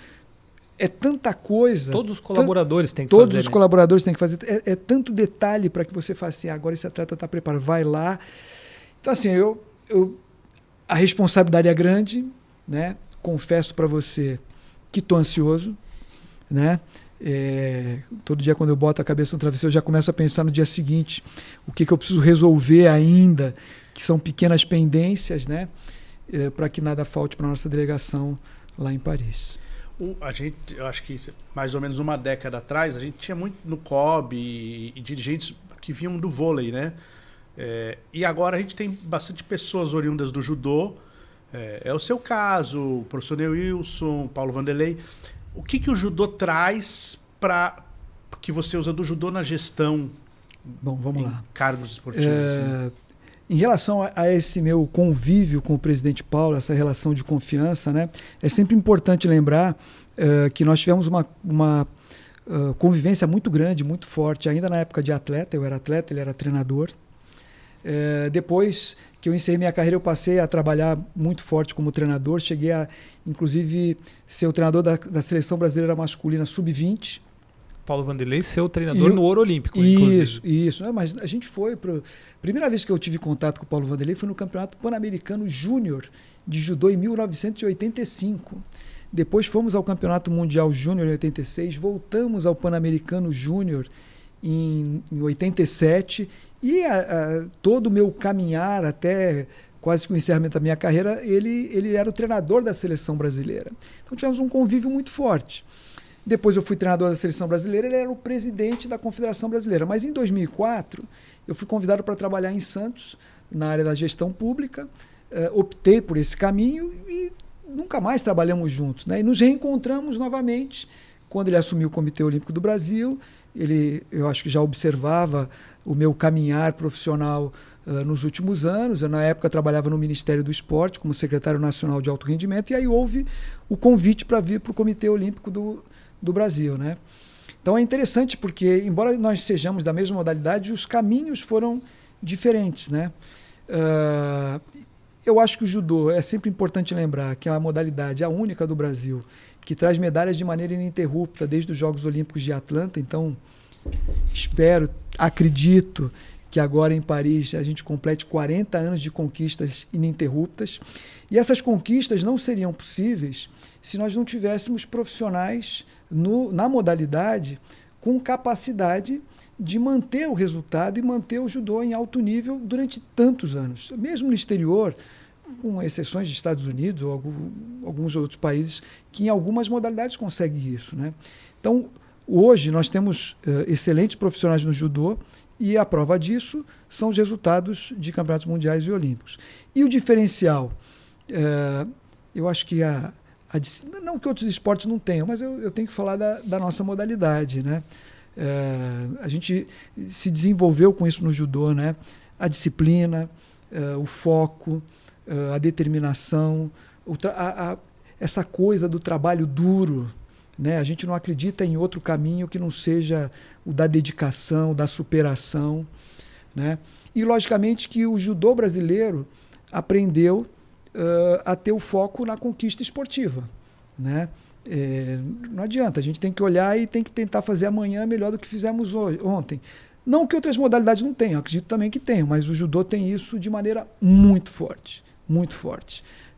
é tanta coisa. Todos os colaboradores têm que fazer. Todos os colaboradores têm que fazer. É tanto detalhe para que você faça assim, agora esse atleta está preparado, vai lá. Então, assim, a responsabilidade é grande, né? Confesso para você que estou ansioso, né? Todo dia quando eu boto a cabeça no travesseiro, eu já começo a pensar no dia seguinte, o que eu preciso resolver ainda, que são pequenas pendências, né? Para que nada falte para a nossa delegação lá em Paris. Eu acho que mais ou menos uma década atrás, a gente tinha muito no COB e dirigentes que vinham do vôlei, né? E agora a gente tem bastante pessoas oriundas do judô. É o seu caso, o professor Neilson, Paulo Vanderlei. O que o judô traz para que você usa do judô na gestão? Bom, vamos lá. Cargos esportivos. Em relação a esse meu convívio com o presidente Paulo, essa relação de confiança, né, é sempre importante lembrar que nós tivemos uma convivência muito grande, muito forte, ainda na época de atleta. Eu era atleta, ele era treinador. Depois que eu encerrei minha carreira, eu passei a trabalhar muito forte como treinador. Cheguei a, inclusive, ser o treinador da Seleção Brasileira Masculina Sub-20. Paulo Vanderlei, seu treinador no Ouro Olímpico, inclusive. Isso. Mas a gente foi para... Primeira vez que eu tive contato com o Paulo Vanderlei foi no Campeonato Pan-Americano Júnior de Judô em 1985. Depois fomos ao Campeonato Mundial Júnior em 86, voltamos ao Pan-Americano Júnior em 87 e todo o meu caminhar até quase que o encerramento da minha carreira, ele era o treinador da Seleção Brasileira. Então tivemos um convívio muito forte. Depois eu fui treinador da Seleção Brasileira, ele era o presidente da Confederação Brasileira. Mas em 2004, eu fui convidado para trabalhar em Santos, na área da gestão pública, optei por esse caminho e nunca mais trabalhamos juntos, né? E nos reencontramos novamente quando ele assumiu o Comitê Olímpico do Brasil. Eu acho que já observava o meu caminhar profissional nos últimos anos. Eu, na época, trabalhava no Ministério do Esporte como secretário nacional de alto rendimento, e aí houve o convite para vir para o Comitê Olímpico do Brasil, né? Então é interessante porque, embora nós sejamos da mesma modalidade, os caminhos foram diferentes, né? Eu acho que o judô, é sempre importante lembrar que é a modalidade, a única do Brasil, que traz medalhas de maneira ininterrupta desde os Jogos Olímpicos de Atlanta. Então, acredito que agora em Paris a gente complete 40 anos de conquistas ininterruptas. E essas conquistas não seriam possíveis se nós não tivéssemos profissionais na modalidade com capacidade de manter o resultado e manter o judô em alto nível durante tantos anos. Mesmo no exterior, com exceções de Estados Unidos ou alguns outros países que em algumas modalidades conseguem isso, né? Então, hoje nós temos excelentes profissionais no judô e a prova disso são os resultados de campeonatos mundiais e olímpicos. E o diferencial, eu acho que não que outros esportes não tenham, mas eu tenho que falar da nossa modalidade, né? A gente se desenvolveu com isso no judô, né? A disciplina, o foco, a determinação, essa coisa do trabalho duro, né? A gente não acredita em outro caminho que não seja o da dedicação, da superação, né? E, logicamente, que o judô brasileiro aprendeu a ter o foco na conquista esportiva, né? Não adianta, a gente tem que olhar e tem que tentar fazer amanhã melhor do que fizemos ontem. Não que outras modalidades não tenham, acredito também que tenham, mas o judô tem isso de maneira muito forte,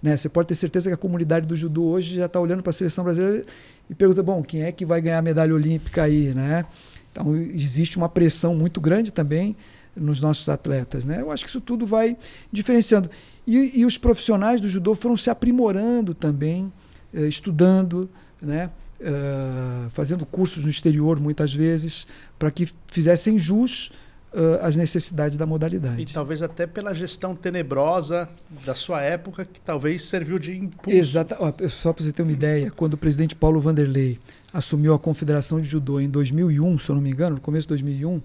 né? Você pode ter certeza que a comunidade do judô hoje já está olhando para a seleção brasileira e pergunta, bom, quem é que vai ganhar a medalha olímpica aí, né? Então existe uma pressão muito grande também nos nossos atletas, né? Eu acho que isso tudo vai diferenciando. E os profissionais do judô foram se aprimorando também, estudando, né? Fazendo cursos no exterior muitas vezes, para que fizessem jus às necessidades da modalidade. E talvez até pela gestão tenebrosa da sua época, que talvez serviu de impulso. Exato. Só para você ter uma ideia, quando o presidente Paulo Vanderlei assumiu a Confederação de Judô em 2001, se eu não me engano, no começo de 2001,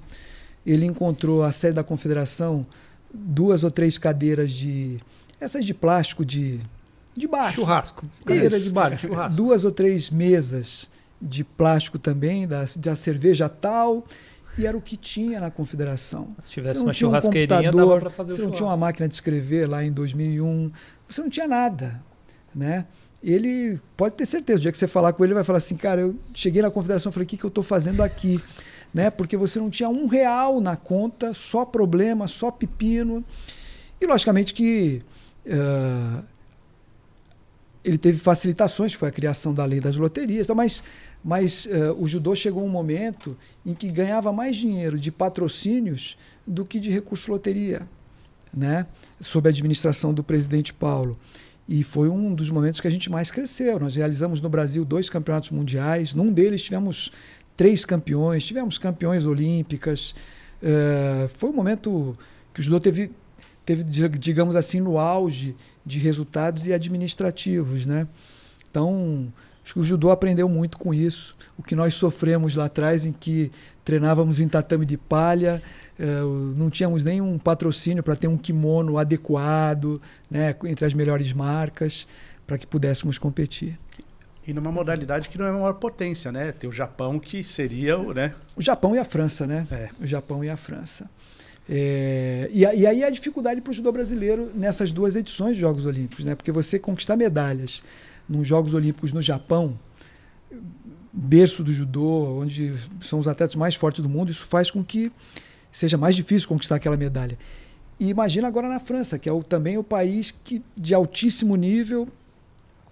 ele encontrou a sede da Confederação 2 ou 3 cadeiras essas de plástico de bar. Churrasco. Cadeira de bar, churrasco. 2 ou 3 mesas de plástico também, da cerveja tal, e era o que tinha na Confederação. Se tivesse uma churrasqueirinha, dava para fazer o churrasco. Você não tinha uma máquina de escrever lá em 2001, você não tinha nada, né? Ele pode ter certeza, o dia que você falar com ele, ele vai falar assim, cara, eu cheguei na Confederação e falei, o que eu estou fazendo aqui? Né? Porque você não tinha R$1 na conta, só problema, só pepino. E, logicamente, que ele teve facilitações, foi a criação da lei das loterias, mas o judô chegou um momento em que ganhava mais dinheiro de patrocínios do que de recurso loteria, né? Sob a administração do presidente Paulo. E foi um dos momentos que a gente mais cresceu. Nós realizamos no Brasil 2 campeonatos mundiais, num deles tivemos 3 campeões, tivemos campeões olímpicas. Foi um momento que o judô teve, digamos assim, no auge de resultados e administrativos, né? Então, acho que o judô aprendeu muito com isso. O que nós sofremos lá atrás, em que treinávamos em tatame de palha, não tínhamos nenhum patrocínio para ter um kimono adequado, né, entre as melhores marcas, para que pudéssemos competir. E numa modalidade que não é a maior potência, né? Tem o Japão, que seria né? O Japão e a França, né? O Japão e a França. E aí a dificuldade para o judô brasileiro nessas 2 edições de Jogos Olímpicos, né? Porque você conquistar medalhas nos Jogos Olímpicos no Japão, berço do judô, onde são os atletas mais fortes do mundo, isso faz com que seja mais difícil conquistar aquela medalha. E imagina agora na França, que é também o país de altíssimo nível.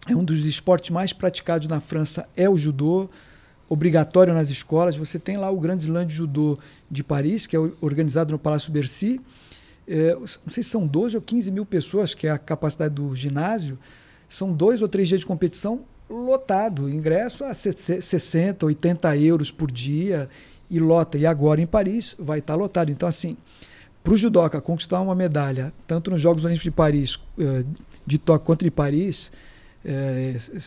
É um dos esportes mais praticados na França, é o judô, obrigatório nas escolas. Você tem lá o Grande Slam de Judô de Paris, que é organizado no Palácio Bercy. Não sei se são 12 ou 15 mil pessoas, que é a capacidade do ginásio. São 2 ou 3 dias de competição lotado. Ingresso a 60, 80 euros por dia e lota. E agora em Paris vai estar lotado. Então, assim, para o judoca conquistar uma medalha, tanto nos Jogos Olímpicos de Paris, de Tóquio quanto de Paris,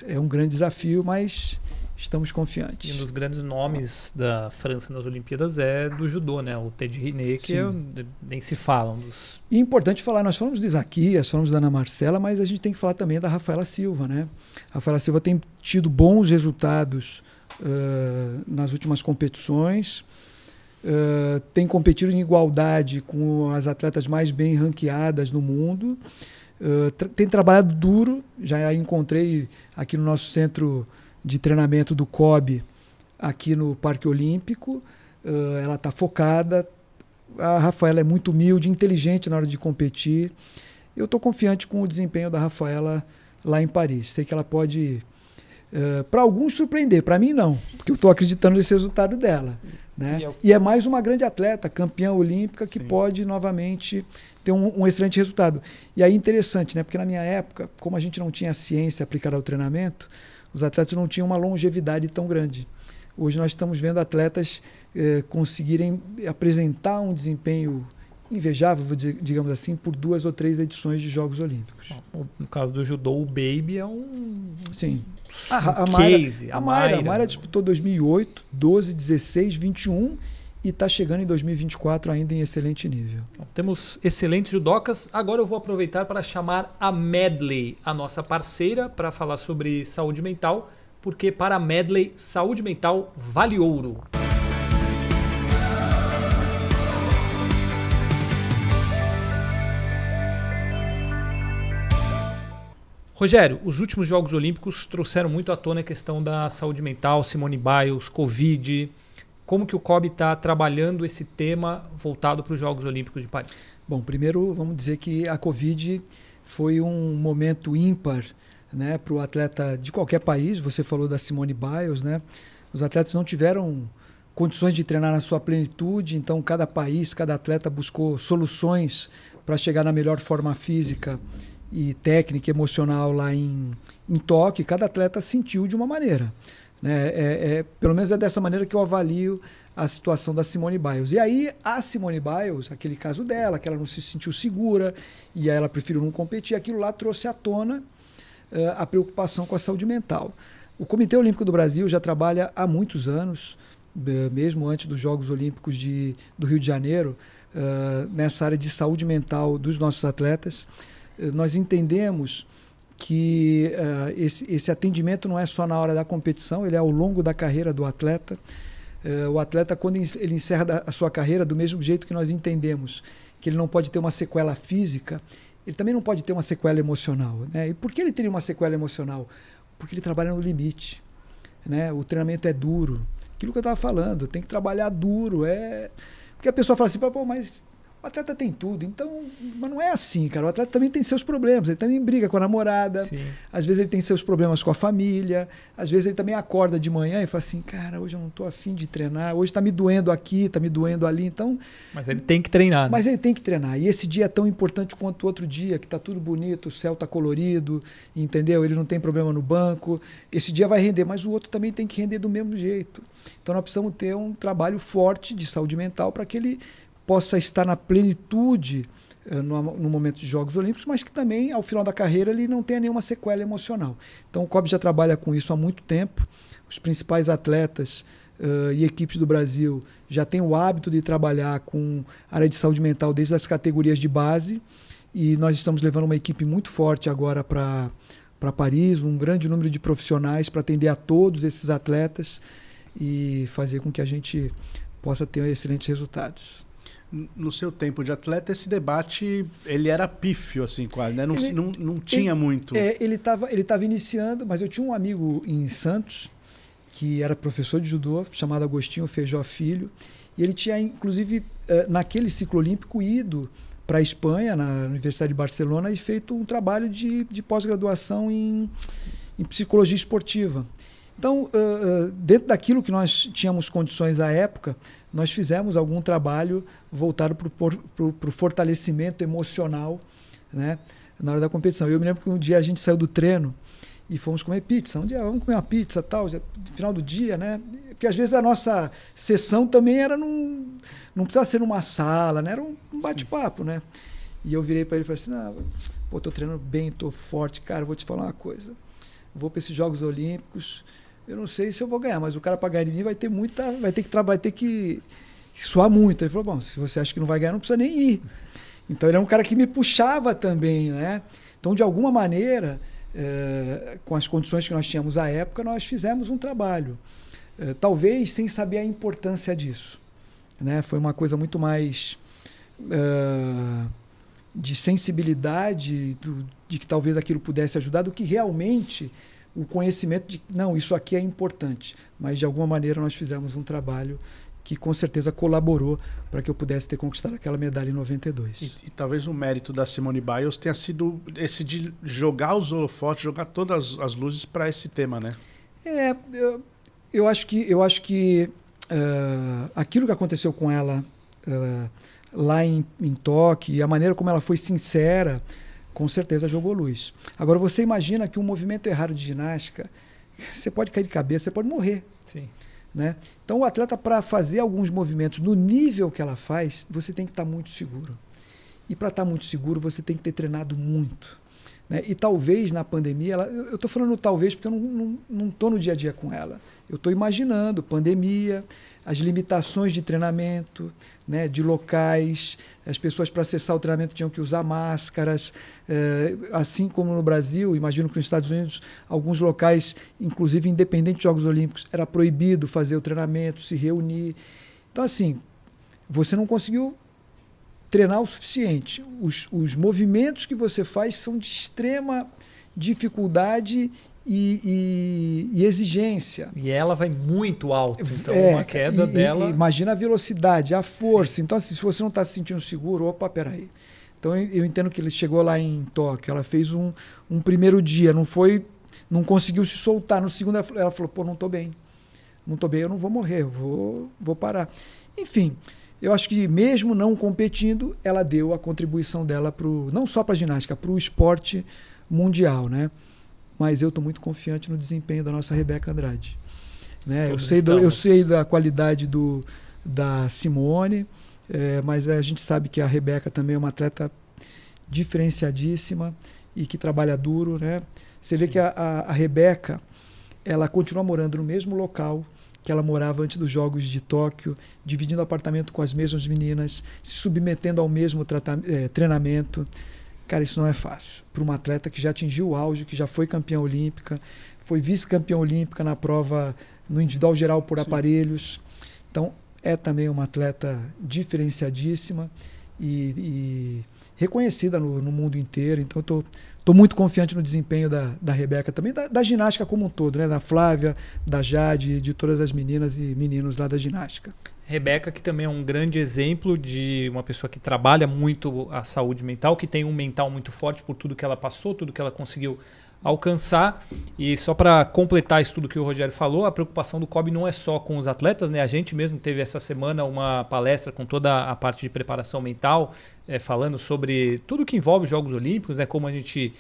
é um grande desafio, mas estamos confiantes. E um dos grandes nomes da França nas Olimpíadas é do judô, né? O Teddy Riner, que nem se fala. E é importante falar, nós falamos do Isaquias, falamos da Ana Marcela, mas a gente tem que falar também da Rafaela Silva, né? A Rafaela Silva tem tido bons resultados nas últimas competições, tem competido em igualdade com as atletas mais bem ranqueadas no mundo, tem trabalhado duro. Já a encontrei aqui no nosso centro de treinamento do COB, aqui no Parque Olímpico. Ela está focada. A Rafaela é muito humilde, inteligente na hora de competir. Eu estou confiante com o desempenho da Rafaela lá em Paris. Sei que ela pode, para alguns, surpreender. Para mim, não, porque eu estou acreditando nesse resultado dela, né? E é mais uma grande atleta, campeã olímpica, que pode novamente ter um excelente resultado. E aí interessante, né? Porque na minha época, como a gente não tinha ciência aplicada ao treinamento, os atletas não tinham uma longevidade tão grande. Hoje nós estamos vendo atletas conseguirem apresentar um desempenho invejável, digamos assim, por 2 ou 3 edições de Jogos Olímpicos. No caso do judô, o Baby é um... Sim. A Mayra disputou 2008, 12, 16, 21 e está chegando em 2024 ainda em excelente nível. Então, temos excelentes judocas. Agora eu vou aproveitar para chamar a Medley, a nossa parceira, para falar sobre saúde mental. porque para a medley Saúde Mental Vale Ouro. Rogério, os últimos Jogos Olímpicos trouxeram muito à tona a questão da saúde mental, Simone Biles, Covid. Como que o COB está trabalhando esse tema voltado para os Jogos Olímpicos de Paris? Bom, primeiro vamos dizer que a Covid foi um momento ímpar, né, para o atleta de qualquer país. Você falou da Simone Biles, né? Os atletas não tiveram condições de treinar na sua plenitude, então cada país, cada atleta buscou soluções para chegar na melhor forma física e técnica, emocional lá em Tóquio. Cada atleta sentiu de uma maneira, né? Pelo menos é dessa maneira que eu avalio a situação da Simone Biles. E aí a Simone Biles, aquele caso dela, que ela não se sentiu segura e aí ela preferiu não competir, aquilo lá trouxe à tona a preocupação com a saúde mental. O Comitê Olímpico do Brasil já trabalha há muitos anos, mesmo antes dos Jogos Olímpicos do Rio de Janeiro, nessa área de saúde mental dos nossos atletas. Nós entendemos que esse atendimento não é só na hora da competição, ele é ao longo da carreira do atleta. O atleta, quando ele encerra a sua carreira, do mesmo jeito que nós entendemos que ele não pode ter uma sequela física, ele também não pode ter uma sequela emocional, né? E por que ele teria uma sequela emocional? Porque ele trabalha no limite, né? O treinamento é duro. Aquilo que eu estava falando, tem que trabalhar duro. Porque a pessoa fala assim, pô, mas o atleta tem tudo, então, mas não é assim, cara. O atleta também tem seus problemas, ele também briga com a namorada, Sim. Às vezes ele tem seus problemas com a família, às vezes ele também acorda de manhã e fala assim, cara, hoje eu não estou afim de treinar, hoje está me doendo aqui, está me doendo ali, então... Mas ele tem que treinar, né? Mas ele tem que treinar, e esse dia é tão importante quanto o outro dia, que está tudo bonito, o céu está colorido, entendeu? Ele não tem problema no banco, esse dia vai render, mas o outro também tem que render do mesmo jeito. Então nós precisamos ter um trabalho forte de saúde mental para que ele possa estar na plenitude no momento de Jogos Olímpicos, mas que também, ao final da carreira, ele não tenha nenhuma sequela emocional. Então, o COB já trabalha com isso há muito tempo. Os principais atletas e equipes do Brasil já têm o hábito de trabalhar com a área de saúde mental desde as categorias de base, e nós estamos levando uma equipe muito forte agora para Paris, um grande número de profissionais para atender a todos esses atletas e fazer com que a gente possa ter excelentes resultados. No seu tempo de atleta, esse debate ele era pífio, assim, quase, né? Não tinha muito. Ele estava iniciando, mas eu tinha um amigo em Santos, que era professor de judô, chamado Agostinho Feijó Filho, e ele tinha, inclusive, naquele ciclo olímpico, ido para a Espanha, na Universidade de Barcelona, e feito um trabalho de pós-graduação em psicologia esportiva. Então, dentro daquilo que nós tínhamos condições à época, nós fizemos algum trabalho voltado para o fortalecimento emocional, né, na hora da competição. Eu me lembro que um dia a gente saiu do treino e fomos comer pizza. Um dia vamos comer uma pizza, tal, no final do dia, né? Porque às vezes a nossa sessão também era não precisava ser numa sala, né? Era um bate-papo, né? E eu virei para ele e falei assim, pô, tô treinando bem, tô forte, cara, vou te falar uma coisa. Vou para esses Jogos Olímpicos, eu não sei se eu vou ganhar, mas o cara para ganhar de mim vai ter que suar muito. Ele falou, bom, se você acha que não vai ganhar, não precisa nem ir. Então ele é um cara que me puxava também, né? Então, de alguma maneira, com as condições que nós tínhamos à época, nós fizemos um trabalho. Talvez sem saber a importância disso, né? Foi uma coisa muito mais de sensibilidade, de que talvez aquilo pudesse ajudar, do que realmente o conhecimento de não, isso aqui é importante. Mas de alguma maneira nós fizemos um trabalho que com certeza colaborou para que eu pudesse ter conquistado aquela medalha em 92. E talvez o mérito da Simone Biles tenha sido esse de jogar os holofotes, jogar todas as luzes para esse tema, né? Eu acho que aquilo que aconteceu com ela lá em Tóquio, e a maneira como ela foi sincera, com certeza jogou luz. Agora, você imagina que um movimento errado de ginástica, você pode cair de cabeça, você pode morrer. Sim. Né? Então, o atleta, para fazer alguns movimentos no nível que ela faz, você tem que estar muito seguro. E para estar muito seguro, você tem que ter treinado muito. né? E talvez na pandemia, eu estou falando talvez porque eu não estou no dia a dia com ela. Eu estou imaginando pandemia, as limitações de treinamento, né, de locais, as pessoas para acessar o treinamento tinham que usar máscaras, assim como no Brasil, imagino que nos Estados Unidos, alguns locais, inclusive independente de Jogos Olímpicos, era proibido fazer o treinamento, se reunir. Então, assim, você não conseguiu treinar o suficiente. Os movimentos que você faz são de extrema dificuldade e exigência. E ela vai muito alto, então uma queda dela... Imagina a velocidade, a força. Sim. Então, assim, se você não está se sentindo seguro, opa, peraí. Então, eu entendo que ele chegou lá em Tóquio, ela fez um primeiro dia, não conseguiu se soltar. No segundo, ela falou, pô, não estou bem, eu não vou morrer, eu vou parar. Enfim, eu acho que mesmo não competindo, ela deu a contribuição dela não só para a ginástica, para o esporte mundial, né? Mas eu estou muito confiante no desempenho da nossa Rebeca Andrade. Né? Eu sei da qualidade da Simone, mas a gente sabe que a Rebeca também é uma atleta diferenciadíssima e que trabalha duro. Né? Você vê que a Rebeca, ela continua morando no mesmo local que ela morava antes dos Jogos de Tóquio, dividindo apartamento com as mesmas meninas, se submetendo ao mesmo treinamento. Cara, isso não é fácil. Para uma atleta que já atingiu o auge, que já foi campeã olímpica, foi vice-campeã olímpica na prova no individual geral por aparelhos. Então, é também uma atleta diferenciadíssima e reconhecida no mundo inteiro. Então, estou muito confiante no desempenho da Rebeca também, da ginástica como um todo, né? Da Flávia, da Jade, de todas as meninas e meninos lá da ginástica. Rebeca, que também é um grande exemplo de uma pessoa que trabalha muito a saúde mental, que tem um mental muito forte por tudo que ela passou, tudo que ela conseguiu alcançar. E só para completar isso tudo que o Rogério falou, a preocupação do COB não é só com os atletas, né? A gente mesmo teve essa semana uma palestra com toda a parte de preparação mental, falando sobre tudo que envolve os Jogos Olímpicos, né? Como a gente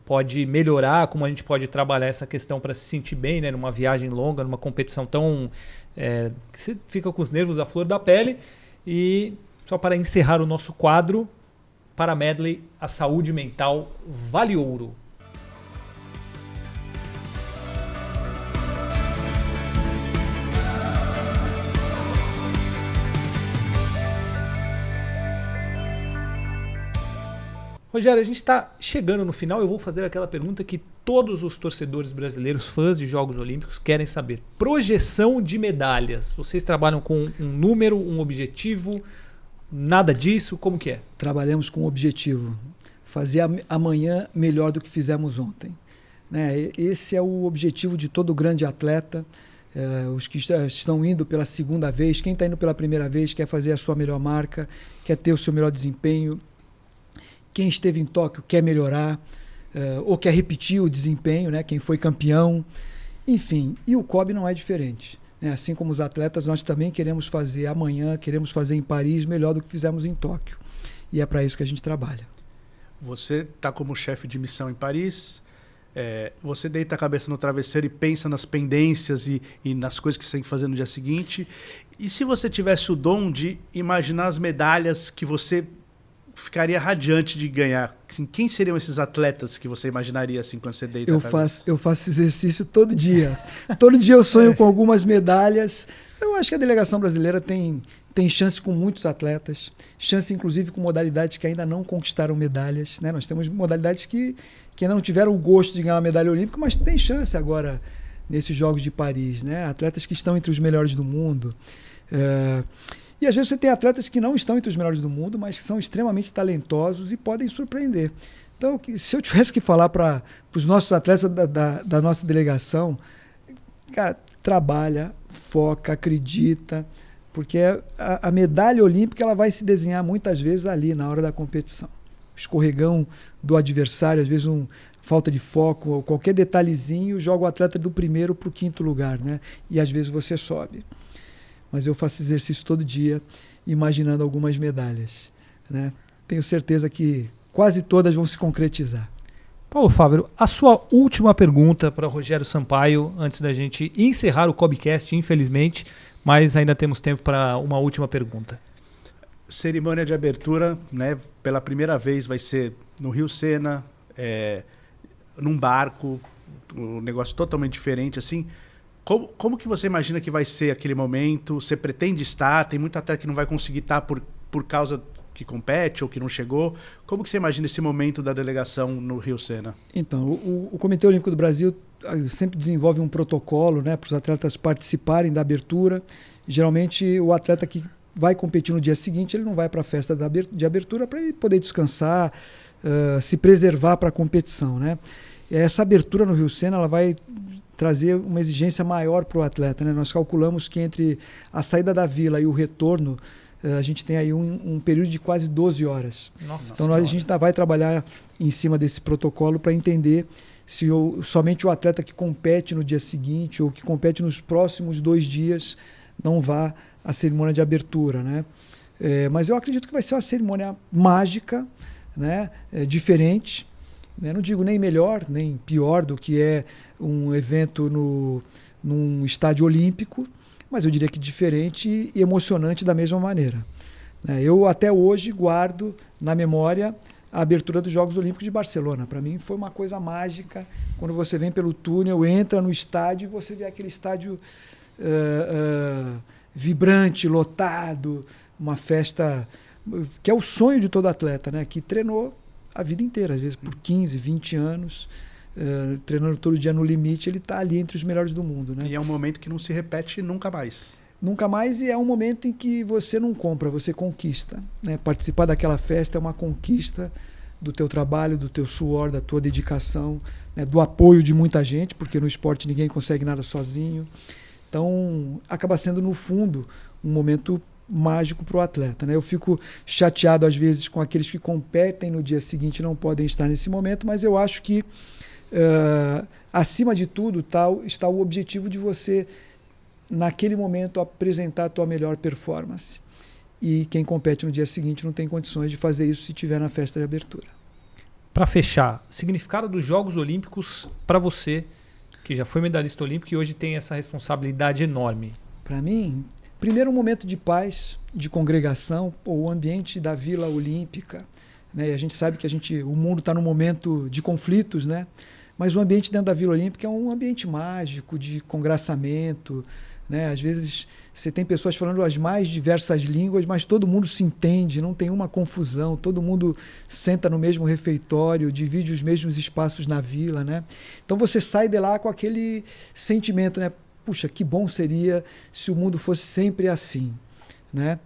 pode melhorar, como a gente pode trabalhar essa questão para se sentir bem, né? Numa viagem longa, numa competição tão... que você fica com os nervos à flor da pele. E só para encerrar o nosso quadro, para a medley, a saúde mental vale ouro. Rogério, a gente está chegando no final. Eu vou fazer aquela pergunta que todos os torcedores brasileiros, fãs de Jogos Olímpicos, querem saber. Projeção de medalhas. Vocês trabalham com um número, um objetivo? Nada disso? Como que é? Trabalhamos com um objetivo. Fazer amanhã melhor do que fizemos ontem. Né? Esse é o objetivo de todo grande atleta. Os que estão indo pela segunda vez, quem está indo pela primeira vez quer fazer a sua melhor marca, quer ter o seu melhor desempenho. Quem esteve em Tóquio quer melhorar, ou quer repetir o desempenho, né? Quem foi campeão. Enfim, e o COB não é diferente. Né? Assim como os atletas, nós também queremos fazer amanhã, queremos fazer em Paris melhor do que fizemos em Tóquio. E é para isso que a gente trabalha. Você está como chefe de missão em Paris, você deita a cabeça no travesseiro e pensa nas pendências e nas coisas que você tem que fazer no dia seguinte. E se você tivesse o dom de imaginar as medalhas que você ficaria radiante de ganhar? Assim, quem seriam esses atletas que você imaginaria assim quando você deita a cabeça? Eu faço exercício todo dia. Todo dia eu sonho com algumas medalhas. Eu acho que a delegação brasileira tem chance com muitos atletas, chance inclusive com modalidades que ainda não conquistaram medalhas. Né? Nós temos modalidades que ainda não tiveram o gosto de ganhar uma medalha olímpica, mas tem chance agora nesses Jogos de Paris. Né? Atletas que estão entre os melhores do mundo. E às vezes você tem atletas que não estão entre os melhores do mundo, mas que são extremamente talentosos e podem surpreender. Então, se eu tivesse que falar para os nossos atletas da nossa delegação, cara, trabalha, foca, acredita, porque a medalha olímpica ela vai se desenhar muitas vezes ali na hora da competição. O escorregão do adversário, às vezes falta de foco, ou qualquer detalhezinho, joga o atleta do primeiro para o quinto lugar, né? E às vezes você sobe. Mas eu faço exercício todo dia, imaginando algumas medalhas. Né? Tenho certeza que quase todas vão se concretizar. Paulo Fávero, a sua última pergunta para Rogério Sampaio, antes da gente encerrar o COBcast, infelizmente, mas ainda temos tempo para uma última pergunta. Cerimônia de abertura, né? Pela primeira vez vai ser no Rio Sena, num barco, um negócio totalmente diferente, assim. Como que você imagina que vai ser aquele momento? Você pretende estar? Tem muito atleta que não vai conseguir estar por causa que compete ou que não chegou. Como que você imagina esse momento da delegação no Rio Sena? Então, o Comitê Olímpico do Brasil sempre desenvolve um protocolo, né, para os atletas participarem da abertura. Geralmente, o atleta que vai competir no dia seguinte, ele não vai para a festa de abertura para ele poder descansar, se preservar para a competição, né? Essa abertura no Rio Sena, ela vai trazer uma exigência maior para o atleta, né? Nós calculamos que entre a saída da vila e o retorno, a gente tem aí um período de quase 12 horas. Nossa então a gente vai trabalhar em cima desse protocolo para entender se somente o atleta que compete no dia seguinte ou que compete nos próximos 2 dias não vá à cerimônia de abertura, né? Mas eu acredito que vai ser uma cerimônia mágica, né? Diferente, né? Não digo nem melhor, nem pior do que é um evento num estádio olímpico, mas eu diria que diferente e emocionante da mesma maneira. Eu até hoje guardo na memória a abertura dos Jogos Olímpicos de Barcelona. Para mim foi uma coisa mágica, quando você vem pelo túnel, entra no estádio e você vê aquele estádio vibrante, lotado, uma festa que é o sonho de todo atleta, né? Que treinou a vida inteira, às vezes por 15, 20 anos, treinando todo dia no limite, ele está ali entre os melhores do mundo, né? E é um momento que não se repete nunca mais. Nunca mais, e é um momento em que você não compra, você conquista, né? Participar daquela festa é uma conquista do teu trabalho, do teu suor, da tua dedicação, né? Do apoio de muita gente, porque no esporte ninguém consegue nada sozinho. Então, acaba sendo, no fundo, um momento mágico para o atleta, né? Eu fico chateado, às vezes, com aqueles que competem no dia seguinte e não podem estar nesse momento, mas eu acho que, acima de tudo, está o objetivo de você, naquele momento, apresentar a tua melhor performance. E quem compete no dia seguinte não tem condições de fazer isso se estiver na festa de abertura. Para fechar, significado dos Jogos Olímpicos para você, que já foi medalhista olímpico e hoje tem essa responsabilidade enorme. Para mim, primeiro, um momento de paz, de congregação, o ambiente da Vila Olímpica, né? E a gente sabe que o mundo está num momento de conflitos, né? Mas o ambiente dentro da Vila Olímpica é um ambiente mágico, de congraçamento, né? Às vezes você tem pessoas falando as mais diversas línguas, mas todo mundo se entende, não tem uma confusão, todo mundo senta no mesmo refeitório, divide os mesmos espaços na vila, né? Então você sai de lá com aquele sentimento, né? Puxa, que bom seria se o mundo fosse sempre assim, né?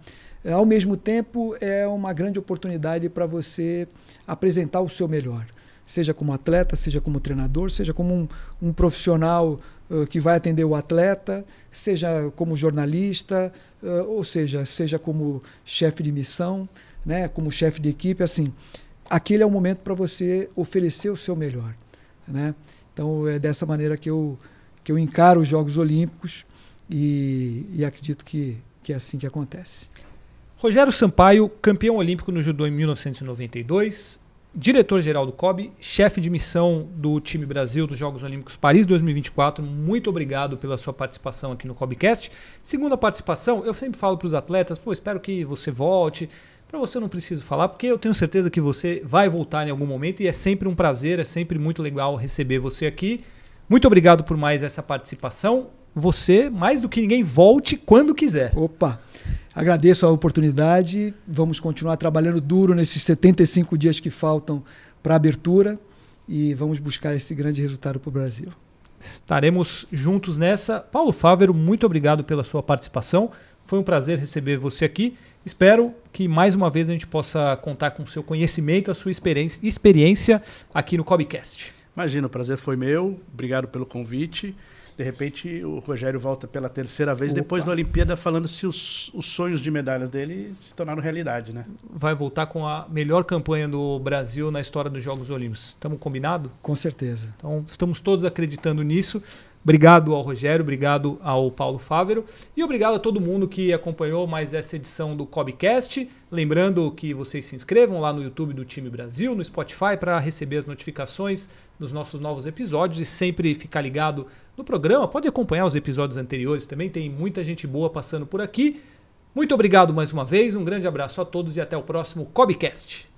Ao mesmo tempo, é uma grande oportunidade para você apresentar o seu melhor, seja como atleta, seja como treinador, seja como um profissional que vai atender o atleta, seja como jornalista, ou seja como chefe de missão, né? Como chefe de equipe, assim, aquele é o momento para você oferecer o seu melhor, né? Então é dessa maneira que eu encaro os Jogos Olímpicos e acredito que é assim que acontece. Rogério Sampaio, campeão olímpico no judô em 1992, diretor-geral do COB, chefe de missão do time Brasil dos Jogos Olímpicos Paris 2024. Muito obrigado pela sua participação aqui no COBcast. Segunda participação, eu sempre falo para os atletas, espero que você volte. Para você eu não preciso falar, porque eu tenho certeza que você vai voltar em algum momento e é sempre um prazer, é sempre muito legal receber você aqui. Muito obrigado por mais essa participação. Você, mais do que ninguém, volte quando quiser. Opa! Agradeço a oportunidade. Vamos continuar trabalhando duro nesses 75 dias que faltam para a abertura e vamos buscar esse grande resultado para o Brasil. Estaremos juntos nessa. Paulo Fávero, muito obrigado pela sua participação. Foi um prazer receber você aqui. Espero que mais uma vez a gente possa contar com o seu conhecimento, a sua experiência aqui no COBcast. Imagina, o prazer foi meu. Obrigado pelo convite. De repente, o Rogério volta pela terceira vez, depois da Olimpíada, falando se os sonhos de medalhas dele se tornaram realidade, né? Vai voltar com a melhor campanha do Brasil na história dos Jogos Olímpicos. Estamos combinados? Com certeza. Então, estamos todos acreditando nisso. Obrigado ao Rogério, obrigado ao Paulo Fávero e obrigado a todo mundo que acompanhou mais essa edição do COBcast. Lembrando que vocês se inscrevam lá no YouTube do Time Brasil, no Spotify, para receber as notificações dos nossos novos episódios e sempre ficar ligado no programa. Pode acompanhar os episódios anteriores também, tem muita gente boa passando por aqui. Muito obrigado mais uma vez, um grande abraço a todos e até o próximo COBcast.